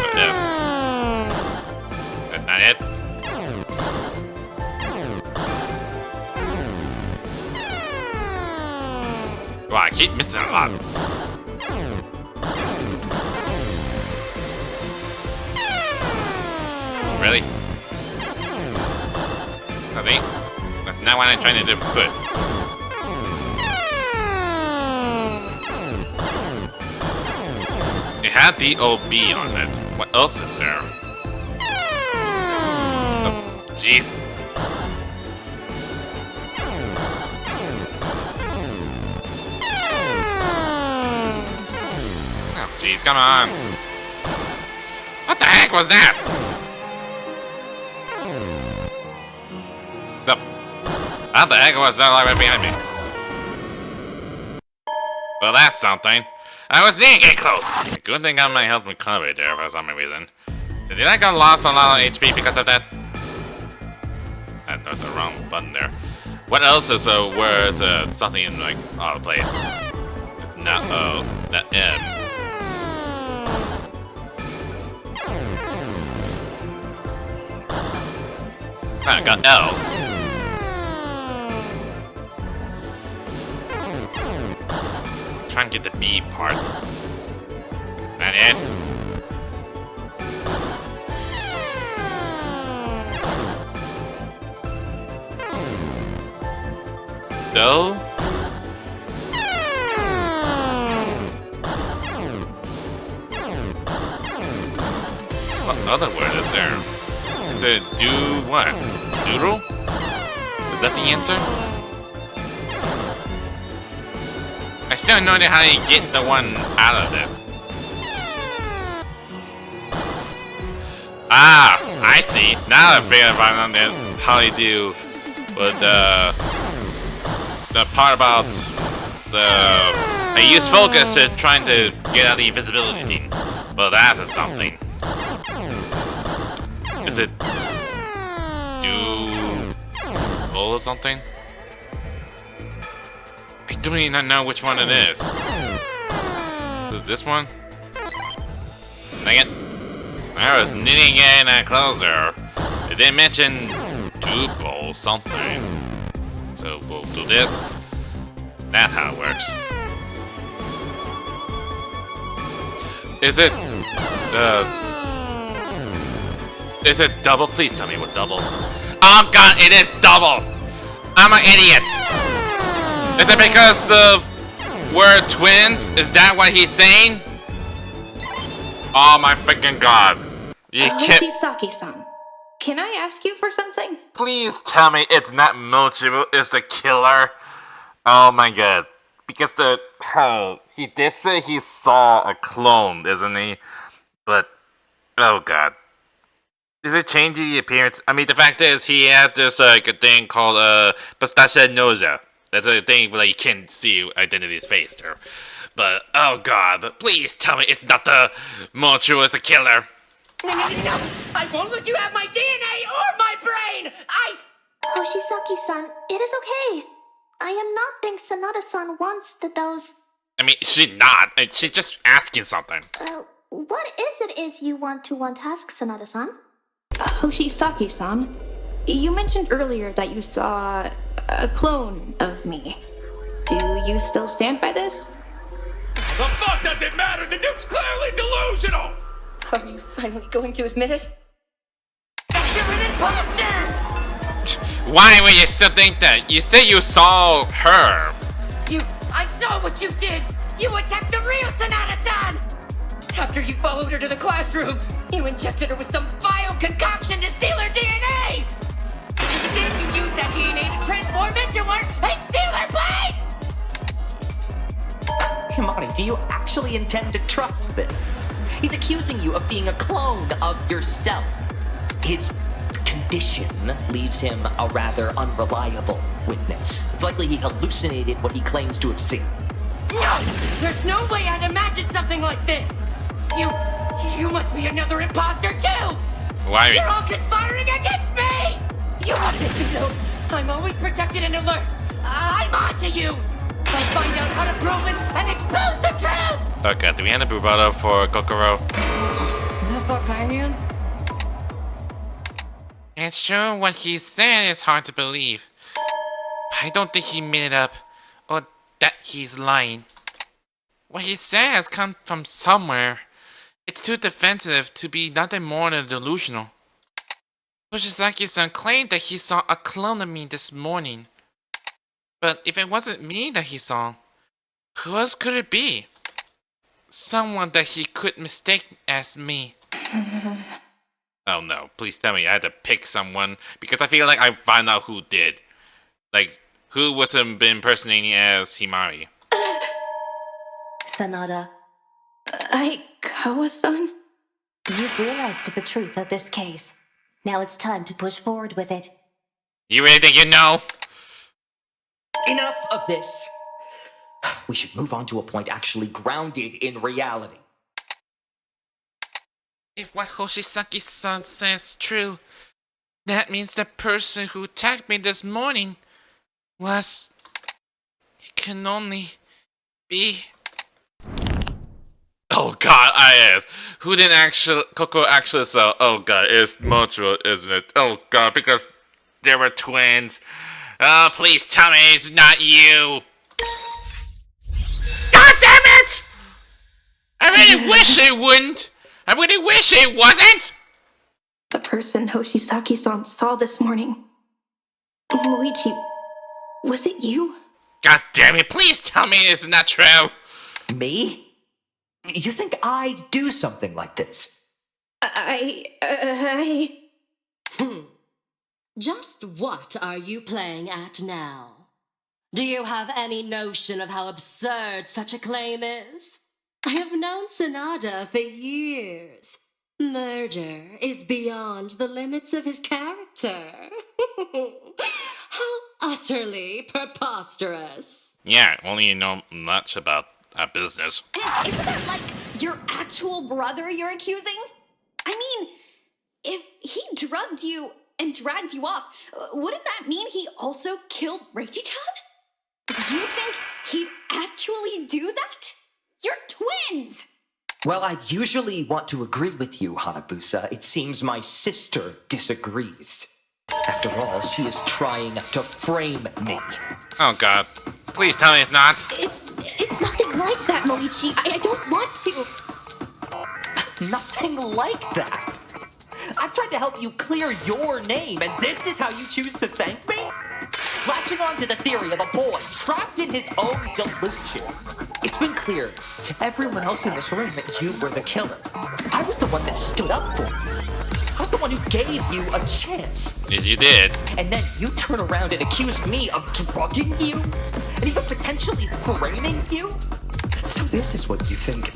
What is? That's not it. Wow, I keep missing a lot. Really? Nothing? That's not what I'm trying to do. Good. It had D-O-B on it. What else is there? Oh, jeez. Oh, jeez, come on. What the heck was that? What the heck was that right behind me? Well, that's something. I was near getting close. Good thing I got my health recovered there for some reason. Did I got lost a lot of HP because of that? That was the wrong button there. What else is where it's something in like all the place? Not O, that M. I got L. Trying to get the B part. That it? No? What other word is there? Is it do what? Doodle? Is that the answer? I still don't know how you get the one out of it. Ah, I see. Now I figure out how you do with the part about I use focus to trying to get out the invisibility thing. Well, that is something. Is it do roll or something? I don't even know which one it is. Is this one? Dang it. I was knitting in closer. It didn't mention duple something. So we'll do this. That's how it works. Is it double? Please tell me what double. Oh god, it is double! I'm an idiot! Is it because we're twins? Is that what he's saying? Oh my freaking god. You can't. Hoshisaki-san, can I ask you for something? Please tell me it's not Mochiru is the killer. Oh my god. Because he did say he saw a clone, isn't he? But, oh god. Is it changing the appearance? I mean, the fact is, he had this, a thing called, pistachio nausea. That's a thing where you can't see identity's face there. But, oh god, please tell me it's not the Mochiru is the killer. No! I won't let you have my DNA or my brain! Hoshisaki-san, it is okay. I am not think Sanada-san wants those... I mean, she's not. She's just asking something. What is you want to ask Sanada-san? Hoshisaki-san, you mentioned earlier that you saw a clone of me. Do you still stand by this? The fuck does it matter? The dude's clearly delusional! Are you finally going to admit it? That you're an imposter! Why would you still think that? You said you saw her. I saw what you did! You attacked the real Sanada-san! After you followed her to the classroom, you injected her with some vile concoction to steal her DNA! Then you used that DNA to transform into her and steal her place! Himari, do you actually intend to trust this? He's accusing you of being a clone of yourself. His condition leaves him a rather unreliable witness. It's likely he hallucinated what he claims to have seen. No! There's no way I'd imagine something like this! You must be another imposter too! Why? You're all conspiring against me! You will take me though. I'm always protected and alert. I'm on to you! I'll find out how to prove it and expose the truth! Okay, do we end a Bubato for Kokoro? That's okay. It's true what he said is hard to believe. I don't think he made it up, or that he's lying. What he said has come from somewhere. It's too defensive to be nothing more than delusional. Hoshisaki-san claimed that he saw a clone of me this morning. But if it wasn't me that he saw, who else could it be? Someone that he could mistake as me. Oh no, please tell me I had to pick someone, because I feel like I found out who did. Like, who was impersonating as Himari? Sanada. Aikawa-san? You've realized the truth of this case. Now it's time to push forward with it. You really think you know? Enough of this. We should move on to a point actually grounded in reality. If what Hoshisaki-san says is true, that means the person who attacked me this morning was... It can only be... Oh god, I asked. Who didn't actually... Coco actually saw... Oh god, it's Mochiru, isn't it? Oh god, because they were twins. Oh, please tell me it's not you. God damn it! I really wish it wouldn't! I really wish it wasn't! The person Hoshisaki-san saw this morning. Moichi, was it you? God damn it, please tell me it's not true. Me? You think I'd do something like this? Just what are you playing at now? Do you have any notion of how absurd such a claim is? I have known Sanada for years. Murder is beyond the limits of his character. How utterly preposterous. Yeah, only you know much about our business. Isn't that like your actual brother you're accusing? I mean, if he drugged you and dragged you off, wouldn't that mean he also killed Reichi-chan? You think he'd actually do that? You're twins! Well, I usually want to agree with you, Hanabusa. It seems my sister disagrees. After all, she is trying to frame me. Oh god. Please tell me it's not. It's nothing like that, Moichi. I don't want to. Nothing like that. I've tried to help you clear your name, and this is how you choose to thank me? Latching on to the theory of a boy trapped in his own delusion. It's been clear to everyone else in this room that you were the killer. I was the one that stood up for you. I was the one who gave you a chance. Yes, you did. And then you turn around and accuse me of drugging you? And even potentially framing you? So this is what you think.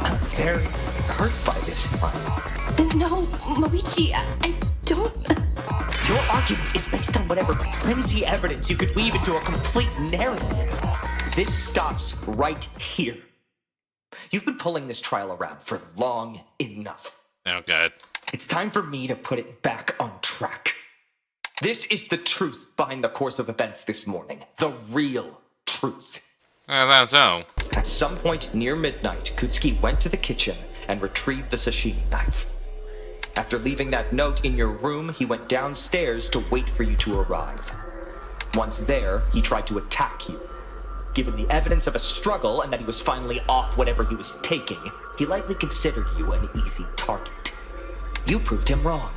I'm very hurt by this, Himari. No, Moichi, I don't... Your argument is based on whatever flimsy evidence you could weave into a complete narrative. This stops right here. You've been pulling this trial around for long enough. Oh, God. It's time for me to put it back on track. This is the truth behind the course of events this morning. The real truth. That's so. At some point near midnight, Kutsuki went to the kitchen and retrieved the sashimi knife. After leaving that note in your room, he went downstairs to wait for you to arrive. Once there, he tried to attack you. Given the evidence of a struggle and that he was finally off whatever he was taking, he likely considered you an easy target. You proved him wrong.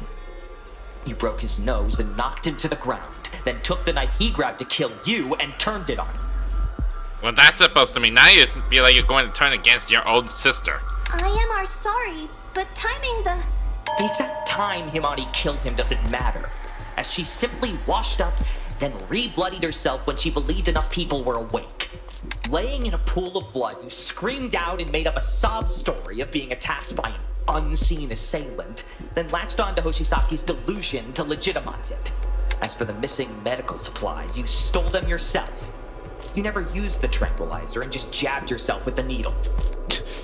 You broke his nose and knocked him to the ground, then took the knife he grabbed to kill you and turned it on him. Well, that's supposed to mean now you feel like you're going to turn against your own sister. I am sorry, but timing the... The exact time Himari killed him doesn't matter, as she simply washed up, then re-bloodied herself when she believed enough people were awake. Laying in a pool of blood, you screamed out and made up a sob story of being attacked by an unseen assailant, then latched on to Hoshisaki's delusion to legitimize it. As for the missing medical supplies, you stole them yourself. You never used the tranquilizer and just jabbed yourself with the needle.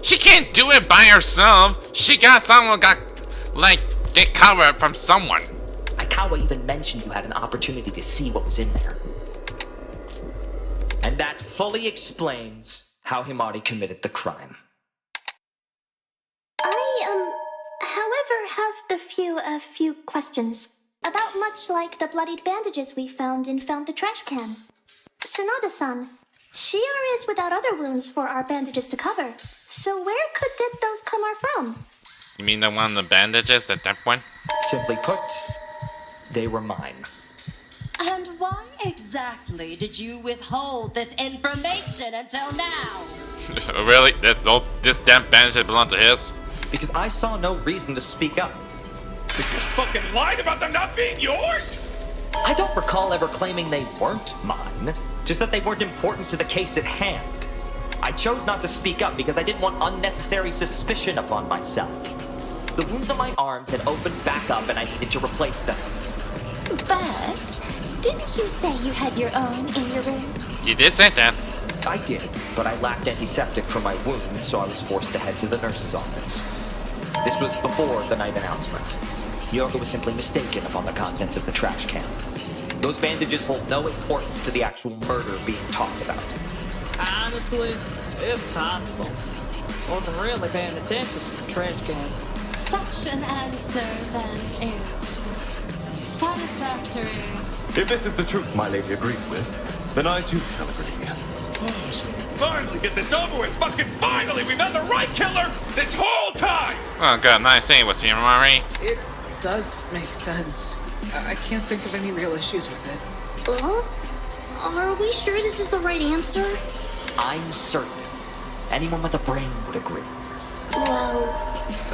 She can't do it by herself. She got someone get covered from someone. Aikawa even mentioned you had an opportunity to see what was in there. And that fully explains how Himari committed the crime. However, have a few questions. About much like the bloodied bandages we found the trash can. Sanada-san, Shiara is without other wounds for our bandages to cover. So where did those come from? You mean the one in the bandages, the dead one? Simply put, they were mine. And why exactly did you withhold this information until now? Really? This damn bandage belongs to his? Because I saw no reason to speak up. You fucking lied about them not being yours? I don't recall ever claiming they weren't mine, just that they weren't important to the case at hand. I chose not to speak up because I didn't want unnecessary suspicion upon myself. The wounds on my arms had opened back up and I needed to replace them. But didn't you say you had your own in your room? You did say that. I did, but I lacked antiseptic for my wounds, so I was forced to head to the nurse's office. This was before the night announcement. Yoko was simply mistaken upon the contents of the trash can. Those bandages hold no importance to the actual murder being talked about. Honestly, it's possible. Wasn't really paying attention to the trash can. Such an answer, then, is satisfactory. If this is the truth my lady agrees with, then I too shall agree. Finally, get this over with! Fucking finally! We found the right killer this whole time! Oh god, nice saying what's here, Himari. It does make sense. I can't think of any real issues with it. Are we sure this is the right answer? I'm certain. Anyone with a brain would agree. Well,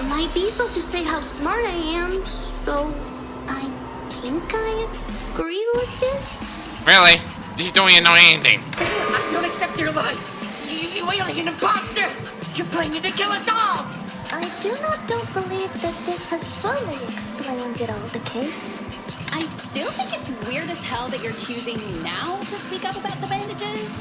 might be so to say how smart I am, so I think I agree with this. Really? You don't even know anything. I don't accept your lies. You alien imposter! You're planning to kill us all! I don't believe that this has fully explained it all, the case. I still think it's weird as hell that you're choosing now to speak up about the bandages.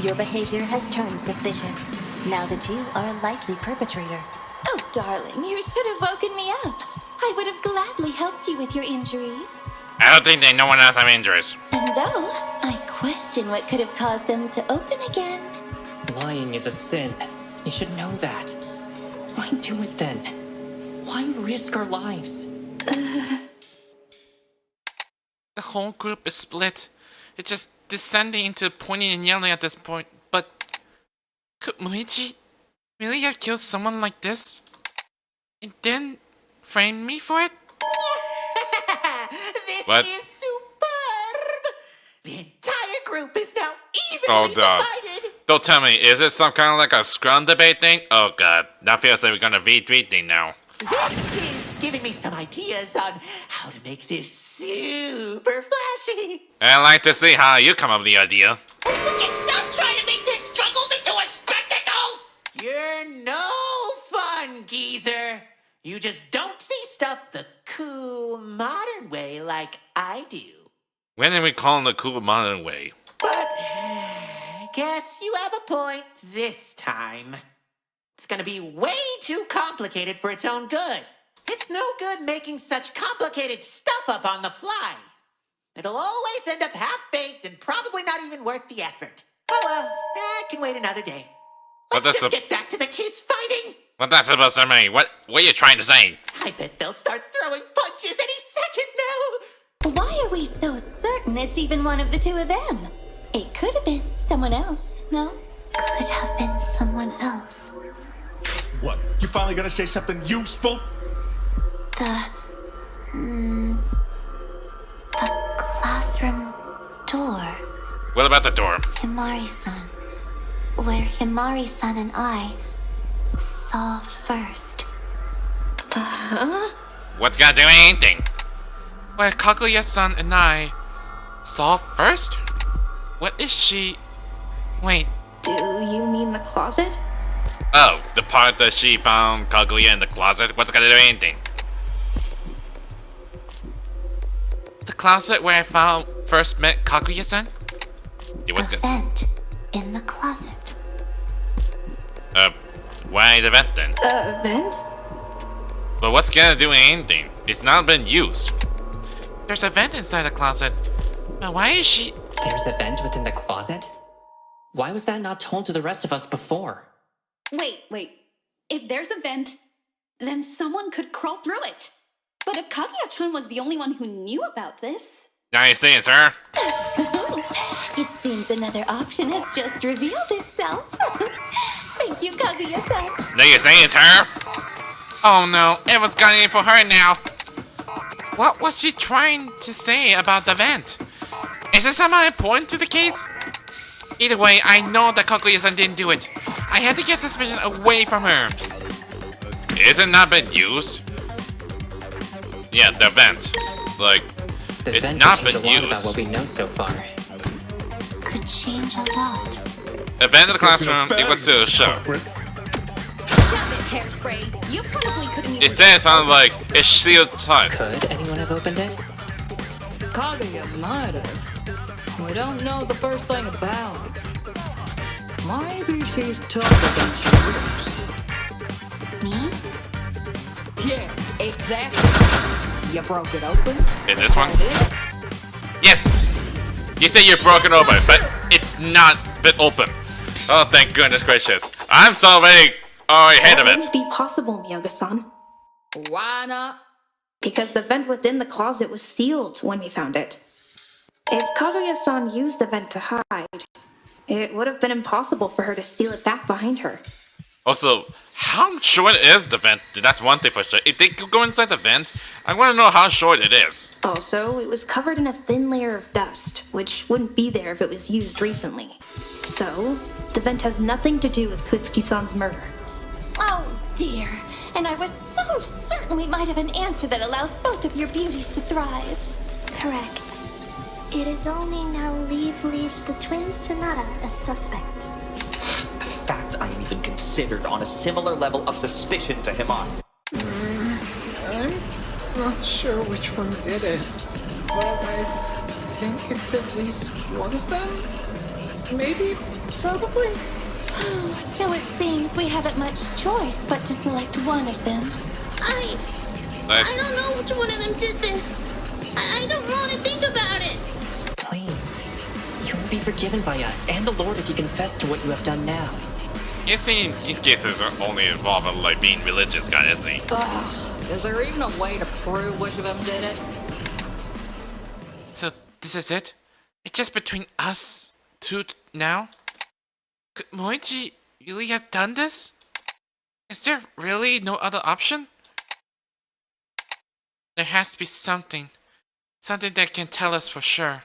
Your behavior has turned suspicious, now that you are a likely perpetrator. Oh, darling, you should have woken me up. I would have gladly helped you with your injuries. I don't think they know one else have injuries. And though, I question what could have caused them to open again. Lying is a sin. You should know that. Why do it then? Why risk our lives? The whole group is split. It's just descending into pointing and yelling at this point. But could Luigi really have killed someone like this? And then frame me for it? This What? is superb! The entire group is now Oh, evenly God. divided. Don't tell me, is it some kind of like a scrum debate thing? Oh, God. That feels like we're gonna V3 thing now. This is giving me some ideas on how to make this super flashy. I'd like to see how you come up with the idea. Would you stop trying to make this struggle into a spectacle? You're no fun, geezer. You just don't see stuff the cool, modern way like I do. When are we calling the cool modern way? But I guess you have a point this time. It's gonna be way too complicated for its own good. It's no good making such complicated stuff up on the fly. It'll always end up half-baked and probably not even worth the effort. Oh well, I can wait another day. What Let's just get back to the kids fighting. What that's supposed to mean? What are you trying to say? I bet they'll start throwing punches any second now. Why are we so certain it's even one of the two of them? It could have been someone else, no? Could have been someone else. What? You finally gonna say something useful? The classroom door. What about the door? Himari-san. Where Himari-san and I saw first. What's gonna do anything? Where Kaguya-san and I saw first? What is she... Wait, Do you mean the closet? Oh, the part that she found Kaguya in the closet? What's gonna do anything? the closet where I first met Kaguya-san? Yeah, what's A vent in the closet. Why the vent then? Vent? But what's gonna do anything? It's not been used. There's a vent inside the closet. But why is she... There's a vent within the closet? Why was that not told to the rest of us before? Wait. If there's a vent, then someone could crawl through it. But if Kaguya-chan was the only one who knew about this... Now you see it, sir? It seems another option has just revealed itself. Thank you, Kaguya-san. Now you see it, sir? Oh no, everyone's got it for her now. What was she trying to say about the vent? Is this somehow important to the case? Either way, I know that Kaguya-san didn't do it. I had to get suspicion away from her. Is it not been used? Yeah, the vent. Like, The it's vent not could change been a lot about used. what we know so far. Could change a lot. A vent in the classroom equals to a show. Stop it, Hairspray. You probably couldn't even... It said it sounded like it's sealed tight. Could anyone have opened it? Kaguya might have. We don't know the first thing about it. Maybe she's tougher than she looks. Me? Yeah, exactly. You broke it open? In this one? I did. Yes! You say you're broken open, but it's not been open. Oh, thank goodness gracious. I'm so very ahead of That it. wouldn't be possible, Miyoga-san. Why not? Because the vent within the closet was sealed when we found it. If Kaguya-san used the vent to hide, it would have been impossible for her to seal it back behind her. Also, how short is the vent? That's one thing for sure. If they could go inside the vent, I want to know how short it is. Also, it was covered in a thin layer of dust, which wouldn't be there if it was used recently. So, the vent has nothing to do with Kutsuki-san's murder. Oh dear. And I was so certain we might have an answer that allows both of your beauties to thrive. Correct. It is only now leaves the twin Sonata as suspect. The fact I am even considered on a similar level of suspicion to Himari. I'm not sure which one did it, but I think it's at least one of them? Maybe? Probably? So it seems we haven't much choice but to select one of them. I don't know which one of them did this. I don't want to think about it. Please. You will be forgiven by us and the Lord if you confess to what you have done now. You see, these cases are only involving like being religious guy, isn't he? Ugh, is there even a way to prove which of them did it? So, this is it? It's just between us two now? Could Moichi really have done this? Is there really no other option? There has to be something. Something that can tell us for sure.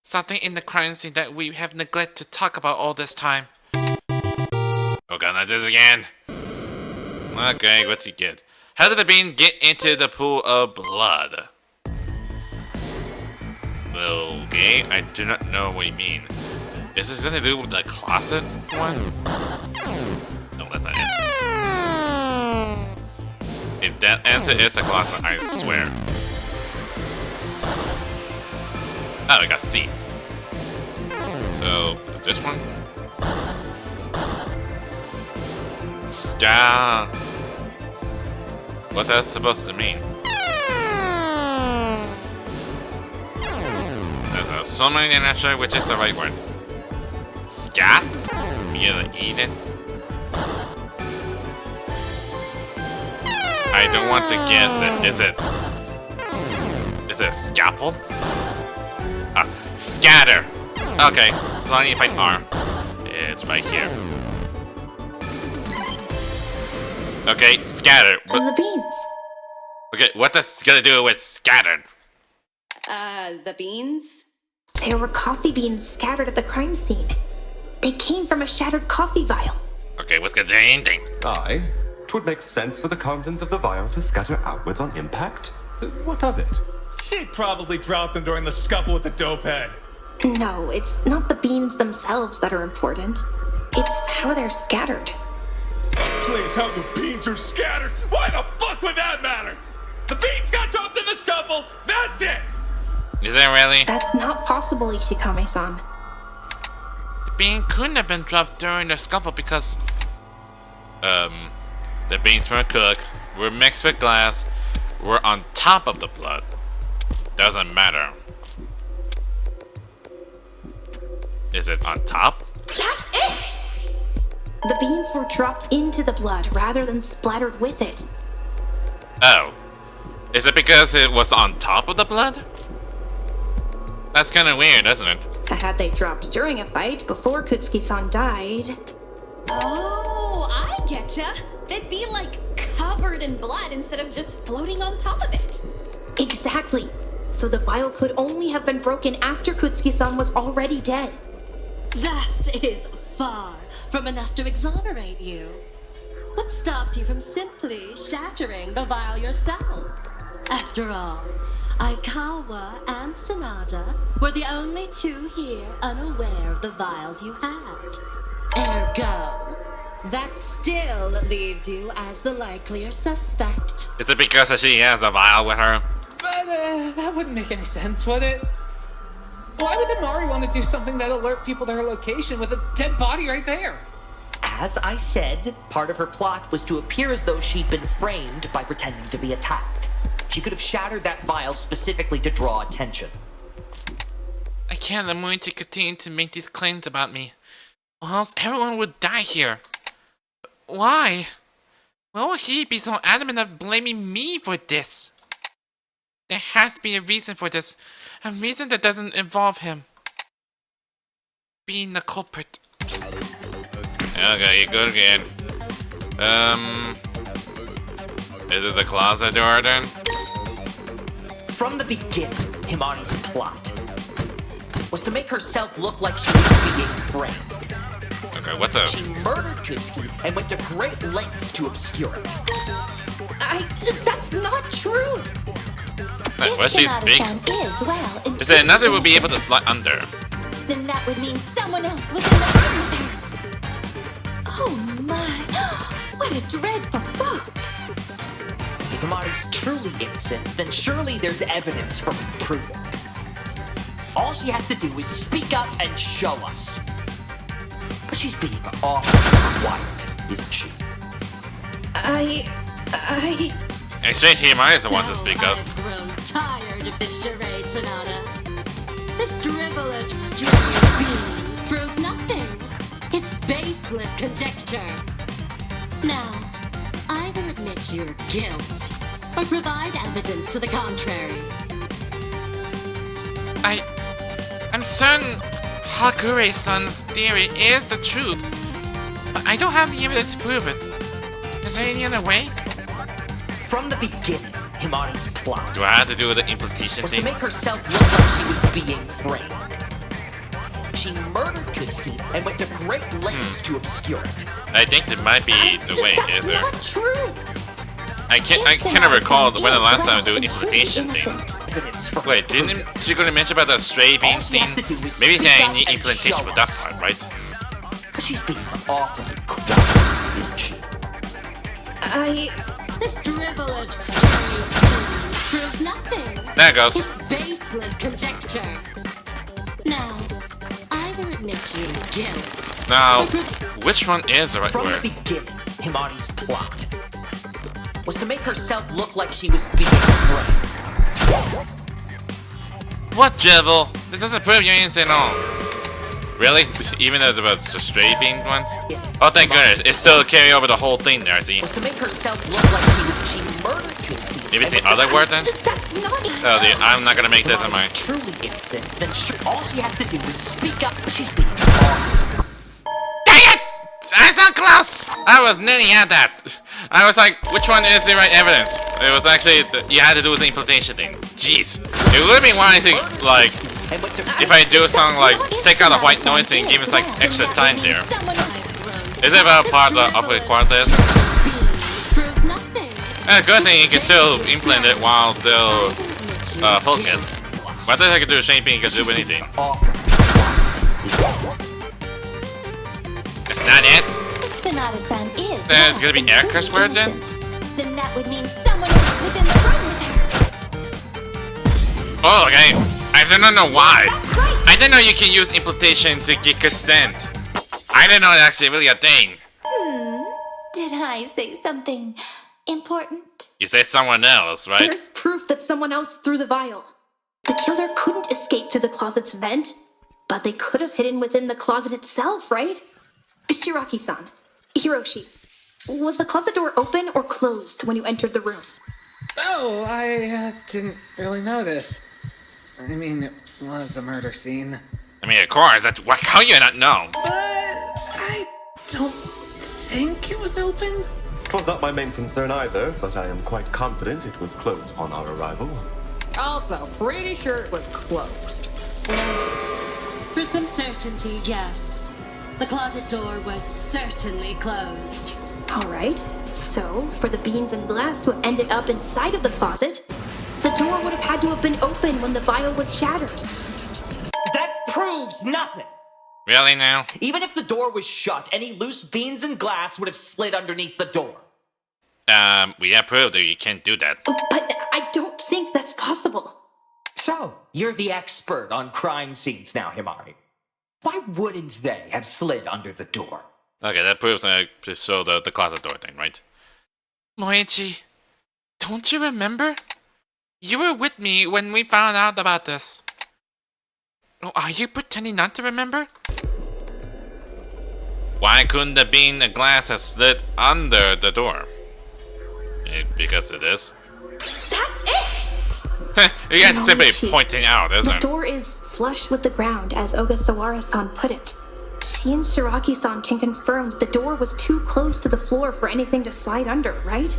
Something in the crime scene that we have neglected to talk about all this time. Oh god, not this again. Okay, what's he get? How did the bean get into the pool of blood? Okay, I do not know what you mean. Is this something to do with the closet one? No, that's not it. If that answer is the closet, I swear. Oh, I got C. So, is it this one? Star. What that's supposed to mean? There's so many, I'm not sure which is the right word. Scat? You gonna eat it? I don't want to guess it. Is it scalpel? Scatter. Okay, so I need to find R. It's right here. Okay, scatter. And the beans. Okay, what does it gotta do with scattered? The beans? There were coffee beans scattered at the crime scene. They came from a shattered coffee vial. Okay, what's gonna do anything? Aye. 'Twould make sense for the contents of the vial to scatter outwards on impact. What of it? She probably dropped them during the scuffle with the dope head. No, it's not the beans themselves that are important. It's how they're scattered. Oh, please, how the beans are scattered? Why the fuck would that matter? The beans got dropped in the scuffle, that's it! Is it really? That's not possible, Ishikame-san. The bean couldn't have been dropped during the scuffle because... The beans were cooked, were mixed with glass, were on top of the blood. Doesn't matter. Is it on top? That's it! The beans were dropped into the blood rather than splattered with it. Oh. Is it because it was on top of the blood? That's kind of weird, isn't it? Had they dropped during a fight before Kutsuki-san died... Oh, I getcha. They'd be like covered in blood instead of just floating on top of it. Exactly. So the vial could only have been broken after Kutsuki-san was already dead. That is far from enough to exonerate you. What stopped you from simply shattering the vial yourself? After all, Aikawa and Sanada were the only two here unaware of the vials you had. Ergo, that still leaves you as the likelier suspect. Is it because she has a vial with her? But that wouldn't make any sense, would it? Why would Himari want to do something that alert people to her location with a dead body right there? As I said, part of her plot was to appear as though she'd been framed by pretending to be attacked. She could have shattered that vial specifically to draw attention. I can't allow him to continue to make these claims about me, or else everyone would die here. Why? Why would he be so adamant of blaming me for this? There has to be a reason for this, a reason that doesn't involve him being the culprit. Okay, good again. Is it the closet door then? From the beginning, Himari's plot was to make herself look like she was being framed. Okay, what the? She murdered Kutsuki and went to great lengths to obscure it. That's not true! Wait, was she speak? Is there another would be able to slide under? Then that would mean someone else was in the room with her. Oh my, what a dreadful thought. If Himari's truly innocent, then surely there's evidence for her to prove it. All she has to do is speak up and show us. But she's being awfully quiet, isn't she? Actually, Himari is the one to speak up. I've grown tired of this charade, Sonata. This dribble of stray beans proves nothing. It's baseless conjecture. Now, either admit your guilt or provide evidence to the contrary. I'm certain Hakure-san's theory is the truth, but I don't have the evidence to prove it. Is there any other way? From the beginning, Himari's plot Do I have to do with the implication was thing? to make herself look like she was being framed. she murdered Kumitantei and went to great lengths to obscure it. I think that might be the way, is there? Not true. I can't recall when the last time I do implementation thing. Wait, didn't she gonna mention about the stray beans thing? Maybe they need implementation for that part, right? She's being awfully quiet, isn't she? This dribble of stray beans proves nothing. There it goes. It's baseless conjecture. Now, either admit your guilt. Now, which one is the right From word? the beginning, Himari's plot was to make herself look like she was being framed. What, Jevil? This doesn't prove you're innocent at all. Really? Even though it's the straight bean ones? Oh, thank goodness. It still carry over the whole thing there, see? Was to make herself look like she murdered Kumitantei. Maybe the other word then? Oh, dude, I'm not gonna make this in my... Truly innocent, then all she has to do is speak up. She's being awful. Dang it! I so close! I was nearly at that. I was like, which one is the right evidence? It was actually, you had to do with the implementation thing. Jeez. It would be wise to, like, if I do something like, take out the white noise thing, give us like extra time there. Is it about part of the quarters? And a good thing you can still implement it while still focus. But I think I could do the same thing, you can do anything. That's not it? Sonata-san is. Then it's gonna be air curse word then? Then that would mean someone else was in the room with her. Oh, okay. I don't know why. I didn't know you can use implementation to get consent. I didn't know it's actually really a thing. Did I say something important? You say someone else, right? There's proof that someone else threw the vial. The killer couldn't escape through the closet's vent, but they could have hidden within the closet itself, right? Shiraki-san, Hiroshi, was the closet door open or closed when you entered the room? Oh, I didn't really notice. I mean, it was a murder scene. I mean, of course, that's how you not know? But I don't think it was open. It was not my main concern either, but I am quite confident it was closed upon our arrival. Also, pretty sure it was closed. For some certainty, yes. The closet door was certainly closed. Alright, so for the beans and glass to have ended up inside of the closet, the door would have had to have been open when the vial was shattered. That proves nothing! Really now? Even if the door was shut, any loose beans and glass would have slid underneath the door. We have proof that you can't do that. But I don't think that's possible. So, you're the expert on crime scenes now, Himari. Why wouldn't they have slid under the door? Okay, that proves just show the closet door thing, right? Moichi, don't you remember? You were with me when we found out about this. Oh, are you pretending not to remember? Why couldn't the bean and glass have slid under the door? Because it is. That's it! You guys simply pointing out, isn't The it? door is flush with the ground, as Ogasawara-san put it. She and Shiraki-san can confirm that the door was too close to the floor for anything to slide under, right?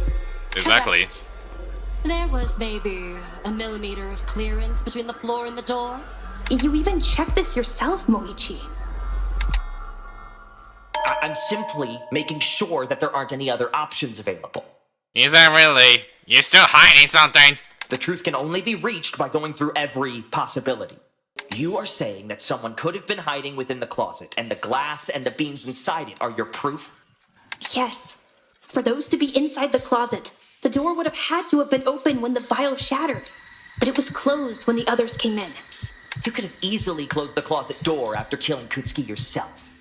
Exactly. Correct. There was maybe a millimeter of clearance between the floor and the door. You even checked this yourself, Moichi. I'm simply making sure that there aren't any other options available. Is that really? You're still hiding something? The truth can only be reached by going through every possibility. You are saying that someone could have been hiding within the closet, and the glass and the beans inside it are your proof? Yes. For those to be inside the closet, the door would have had to have been open when the vial shattered. But it was closed when the others came in. You could have easily closed the closet door after killing Kumitantei yourself.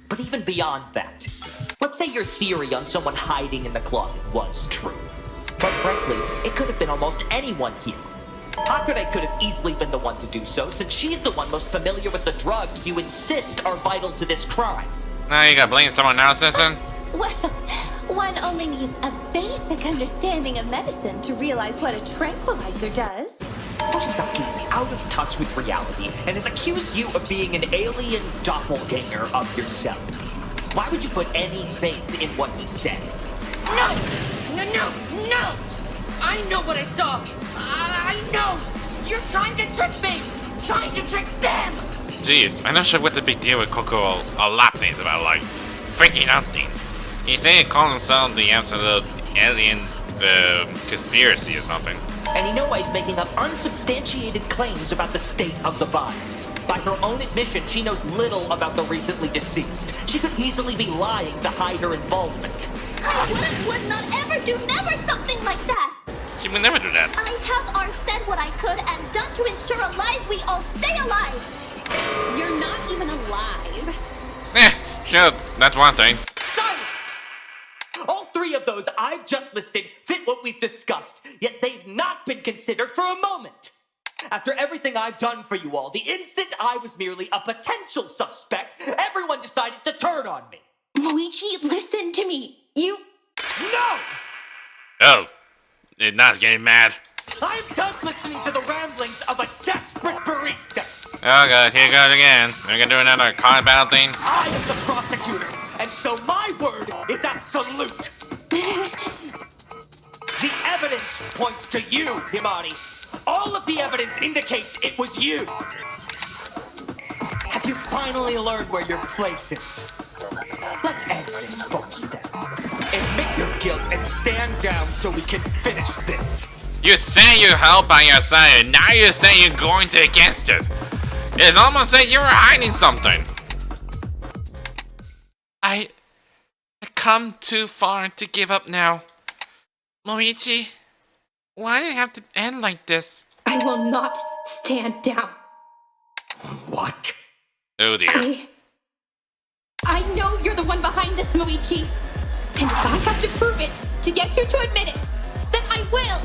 But even beyond that, let's say your theory on someone hiding in the closet was true. Quite frankly, it could have been almost anyone here. Hakure could have easily been the one to do so, since she's the one most familiar with the drugs you insist are vital to this crime. Now you gotta blame someone else, listen? Well, one only needs a basic understanding of medicine to realize what a tranquilizer does. Mochizuki is out of touch with reality and has accused you of being an alien doppelganger of yourself. Why would you put any faith in what he says? No! No, no, no! I know what I saw! I know! You're trying to trick me! Trying to trick them! Jeez, I'm not sure what the big deal with Coco a lot things about, like, freaking hunting. He's saying he calls himself the absolute alien conspiracy or something. And Inoue is making up unsubstantiated claims about the state of the body. By her own admission, she knows little about the recently deceased. She could easily be lying to hide her involvement. I would not ever do never something like that! She would never do that. I have said what I could and done to ensure alive we all stay alive! You're not even alive. Sure, that's one thing. Silence! All three of those I've just listed fit what we've discussed, yet they've not been considered for a moment. After everything I've done for you all, the instant I was merely a potential suspect, everyone decided to turn on me. Moichi, listen to me. You... No! Oh, it's not getting mad. I'm done listening to the ramblings of a desperate barista. Oh god, here goes again. We're gonna do another card battle thing. I am the prosecutor, and so my word is absolute. The evidence points to you, Himari. All of the evidence indicates it was you. Have you finally learned where your place is? Let's end this first, then. Admit your guilt and stand down so we can finish this. You say you held by your side, and now you're saying you're going to against it. It's almost like you were hiding something. I come too far to give up now. Moichi, why did it have to end like this? I will not stand down. What? Oh dear. I know you're the one behind this, Moichi. And if I have to prove it to get you to admit it, then I will.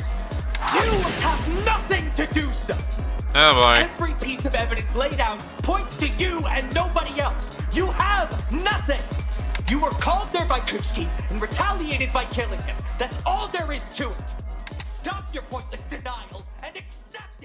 You have nothing to do so. Oh boy. Every piece of evidence laid out points to you and nobody else. You have nothing. You were called there by Kumitantei and retaliated by killing him. That's all there is to it. Stop your pointless denial and accept